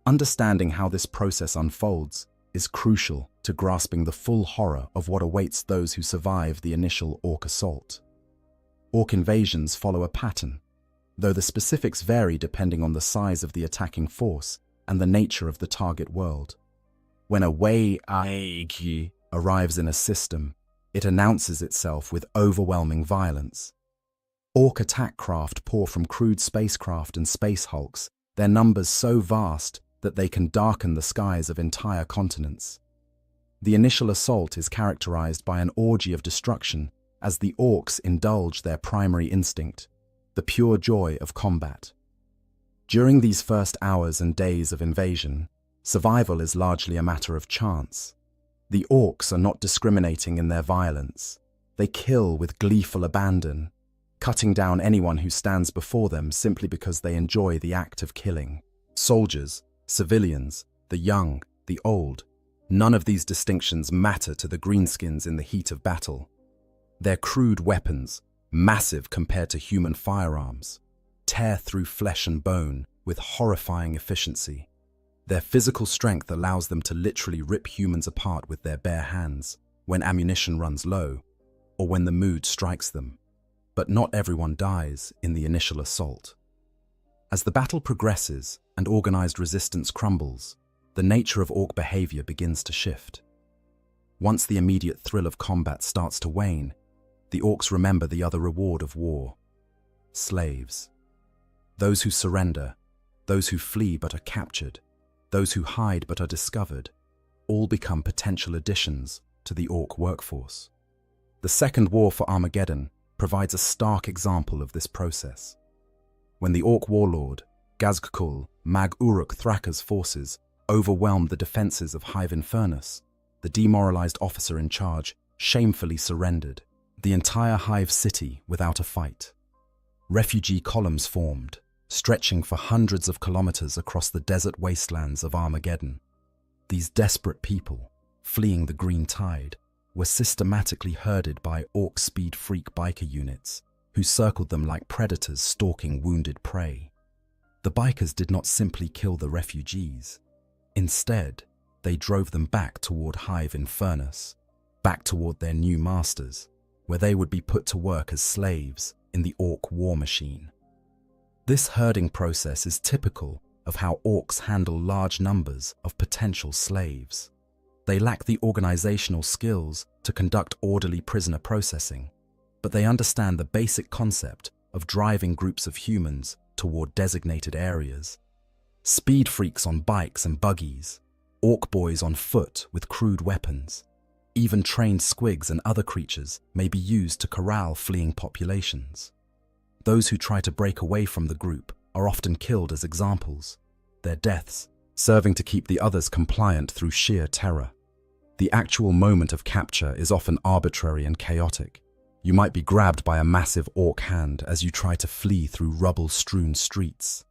Understanding how this process unfolds is crucial to grasping the full horror of what awaits those who survive the initial orc assault. Orc invasions follow a pattern. Though the specifics vary depending on the size of the attacking force, and the nature of the target world. When a Wei arrives in a system, it announces itself with overwhelming violence. Orc attack craft pour from crude spacecraft and space hulks, their numbers so vast that they can darken the skies of entire continents. The initial assault is characterized by an orgy of destruction as the orcs indulge their primary instinct, the pure joy of combat. During these first hours and days of invasion, survival is largely a matter of chance. The orcs are not discriminating in their violence. They kill with gleeful abandon, cutting down anyone who stands before them simply because they enjoy the act of killing. Soldiers, civilians, the young, the old, none of these distinctions matter to the greenskins in the heat of battle. Their crude weapons, massive compared to human firearms, tear through flesh and bone with horrifying efficiency. Their physical strength allows them to literally rip humans apart with their bare hands when ammunition runs low or when the mood strikes them. But not everyone dies in the initial assault. As the battle progresses and organized resistance crumbles, the nature of orc behavior begins to shift. Once the immediate thrill of combat starts to wane, the orcs remember the other reward of war: slaves. Those who surrender, those who flee but are captured, those who hide but are discovered, all become potential additions to the orc workforce. The Second War for Armageddon provides a stark example of this process. When the orc warlord, Gazgkul Mag Uruk Thraka's forces overwhelmed the defenses of Hive Infernus, the demoralized officer in charge shamefully surrendered the entire Hive city without a fight. Refugee columns formed, stretching for hundreds of kilometers across the desert wastelands of Armageddon. These desperate people, fleeing the green tide, were systematically herded by orc speed freak biker units, who circled them like predators stalking wounded prey. The bikers did not simply kill the refugees. Instead, they drove them back toward Hive Infernus, back toward their new masters, where they would be put to work as slaves in the orc war machine. This herding process is typical of how orcs handle large numbers of potential slaves. They lack the organizational skills to conduct orderly prisoner processing, but they understand the basic concept of driving groups of humans toward designated areas. Speed freaks on bikes and buggies, orc boys on foot with crude weapons. Even trained squigs and other creatures may be used to corral fleeing populations. Those who try to break away from the group are often killed as examples, their deaths serving to keep the others compliant through sheer terror. The actual moment of capture is often arbitrary and chaotic. You might be grabbed by a massive orc hand as you try to flee through rubble-strewn streets.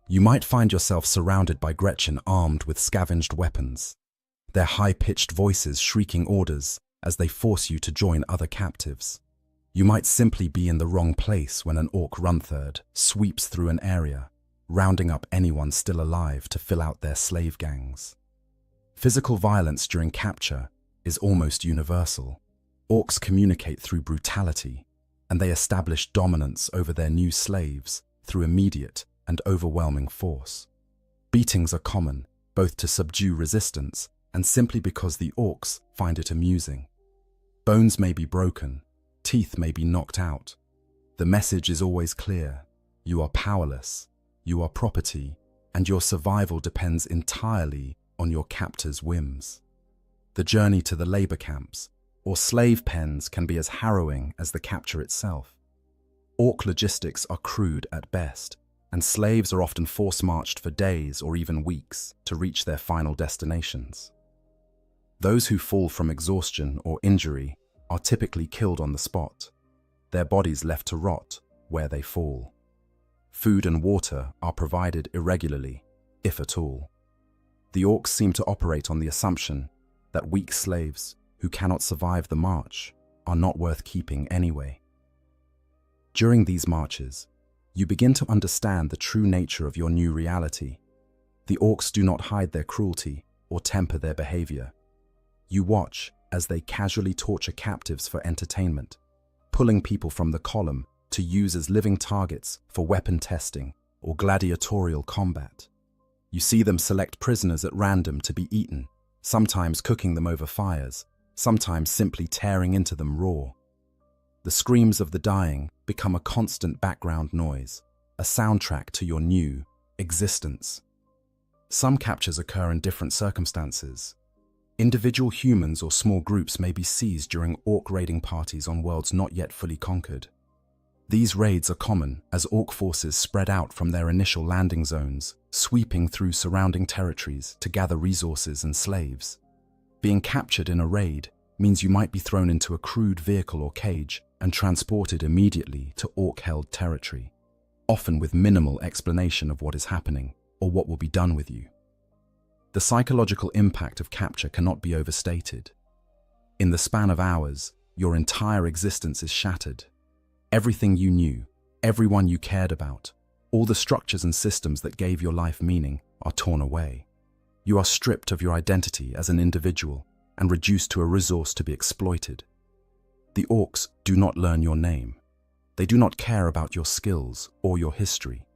You might find yourself surrounded by Gretchen armed with scavenged weapons, their high-pitched voices shrieking orders as they force you to join other captives. You might simply be in the wrong place when an orc runtherd sweeps through an area, rounding up anyone still alive to fill out their slave gangs. Physical violence during capture is almost universal. Orcs communicate through brutality, and they establish dominance over their new slaves through immediate and overwhelming force. Beatings are common, both to subdue resistance and simply because the orcs find it amusing. Bones may be broken, teeth may be knocked out. The message is always clear: you are powerless, you are property, and your survival depends entirely on your captor's whims. The journey to the labor camps or slave pens can be as harrowing as the capture itself. Orc logistics are crude at best, and slaves are often force-marched for days or even weeks to reach their final destinations. Those who fall from exhaustion or injury are typically killed on the spot, their bodies left to rot where they fall. Food and water are provided irregularly, if at all. The orcs seem to operate on the assumption that weak slaves who cannot survive the march are not worth keeping anyway. During these marches, you begin to understand the true nature of your new reality. The orcs do not hide their cruelty or temper their behavior. You watch as they casually torture captives for entertainment, pulling people from the column to use as living targets for weapon testing or gladiatorial combat. You see them select prisoners at random to be eaten, sometimes cooking them over fires, sometimes simply tearing into them raw. The screams of the dying become a constant background noise, a soundtrack to your new existence. Some captures occur in different circumstances. Individual humans or small groups may be seized during orc raiding parties on worlds not yet fully conquered. These raids are common as orc forces spread out from their initial landing zones, sweeping through surrounding territories to gather resources and slaves. Being captured in a raid means you might be thrown into a crude vehicle or cage and transported immediately to orc-held territory, often with minimal explanation of what is happening or what will be done with you. The psychological impact of capture cannot be overstated. In the span of hours, your entire existence is shattered. Everything you knew, everyone you cared about, all the structures and systems that gave your life meaning are torn away. You are stripped of your identity as an individual and reduced to a resource to be exploited. The orcs do not learn your name. They do not care about your skills or your history.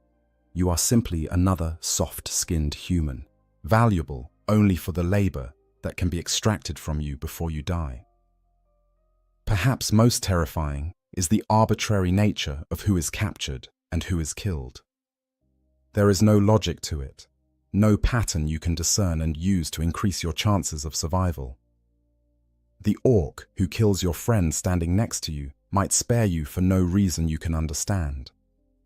You are simply another soft-skinned human, valuable only for the labor that can be extracted from you before you die. Perhaps most terrifying is the arbitrary nature of who is captured and who is killed. There is no logic to it, no pattern you can discern and use to increase your chances of survival. The orc who kills your friend standing next to you might spare you for no reason you can understand.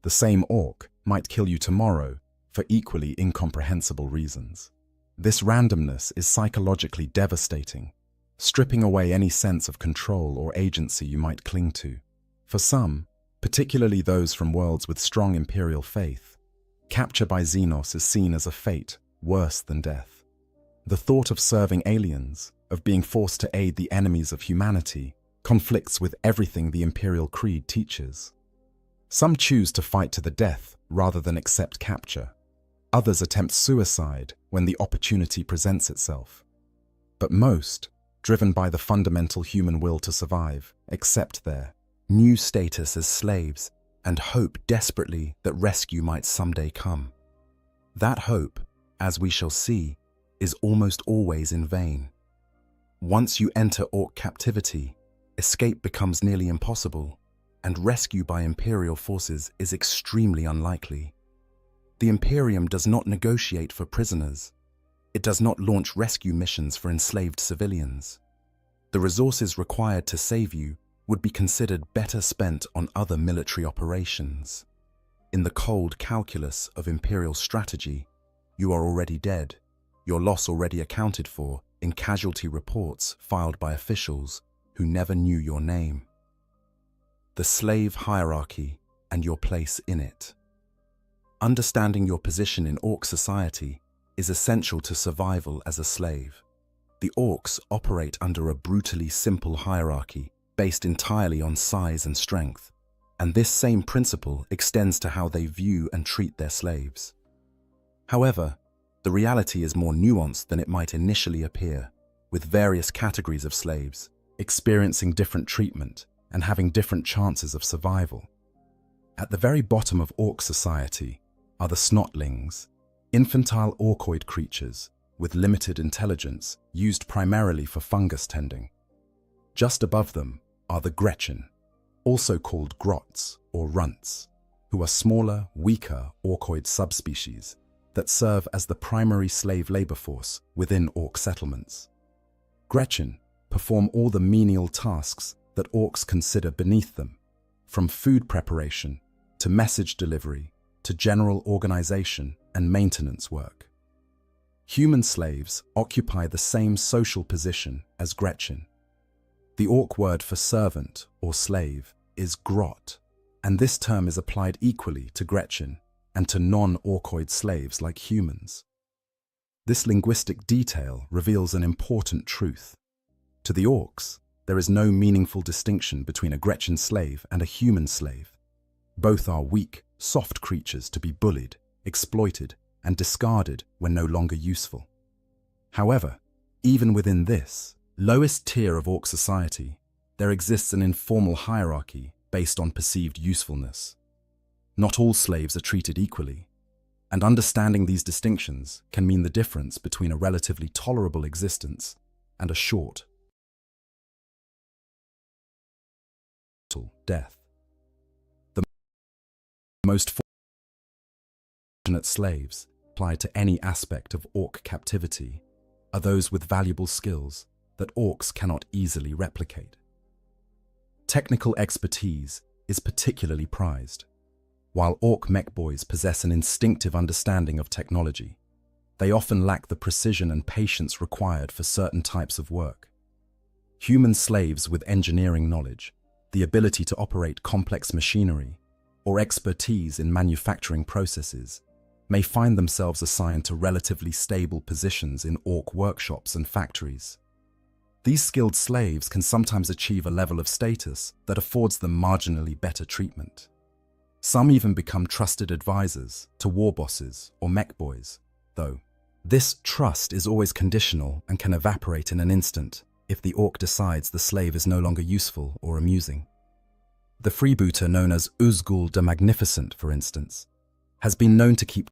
The same orc might kill you tomorrow for equally incomprehensible reasons. This randomness is psychologically devastating, stripping away any sense of control or agency you might cling to. For some, particularly those from worlds with strong imperial faith, capture by Xenos is seen as a fate worse than death. The thought of serving aliens, of being forced to aid the enemies of humanity, conflicts with everything the Imperial Creed teaches. Some choose to fight to the death rather than accept capture. Others attempt suicide when the opportunity presents itself. But most, driven by the fundamental human will to survive, accept their new status as slaves and hope desperately that rescue might someday come. That hope, as we shall see, is almost always in vain. Once you enter orc captivity, escape becomes nearly impossible, and rescue by Imperial forces is extremely unlikely. The Imperium does not negotiate for prisoners. It does not launch rescue missions for enslaved civilians. The resources required to save you would be considered better spent on other military operations. In the cold calculus of Imperial strategy, you are already dead, your loss already accounted for in casualty reports filed by officials who never knew your name. The slave hierarchy and your place in it. Understanding your position in orc society is essential to survival as a slave. The orcs operate under a brutally simple hierarchy based entirely on size and strength, and this same principle extends to how they view and treat their slaves. However, the reality is more nuanced than it might initially appear, with various categories of slaves experiencing different treatment and having different chances of survival. At the very bottom of orc society are the snotlings, infantile orcoid creatures with limited intelligence used primarily for fungus tending. Just above them are the Gretchen, also called grots or runts, who are smaller, weaker orcoid subspecies that serve as the primary slave labor force within orc settlements. Gretchen perform all the menial tasks that orcs consider beneath them, from food preparation to message delivery to general organization and maintenance work. Human slaves occupy the same social position as Gretchen. The orc word for servant or slave is grot, and this term is applied equally to Gretchen and to non-orcoid slaves like humans. This linguistic detail reveals an important truth. To the orcs, there is no meaningful distinction between a Gretchen slave and a human slave. Both are weak, soft creatures to be bullied, exploited, and discarded when no longer useful. However, even within this lowest tier of orc society, there exists an informal hierarchy based on perceived usefulness. Not all slaves are treated equally. And understanding these distinctions can mean the difference between a relatively tolerable existence and a short death. The most fortunate slaves, applied to any aspect of orc captivity, are those with valuable skills that orcs cannot easily replicate. Technical expertise is particularly prized. While orc mech boys possess an instinctive understanding of technology, they often lack the precision and patience required for certain types of work. Human slaves with engineering knowledge, the ability to operate complex machinery, or expertise in manufacturing processes may find themselves assigned to relatively stable positions in orc workshops and factories. These skilled slaves can sometimes achieve a level of status that affords them marginally better treatment. Some even become trusted advisors to war bosses or mech boys, though this trust is always conditional and can evaporate in an instant if the orc decides the slave is no longer useful or amusing. The freebooter known as Uzgul the Magnificent, for instance, has been known to keep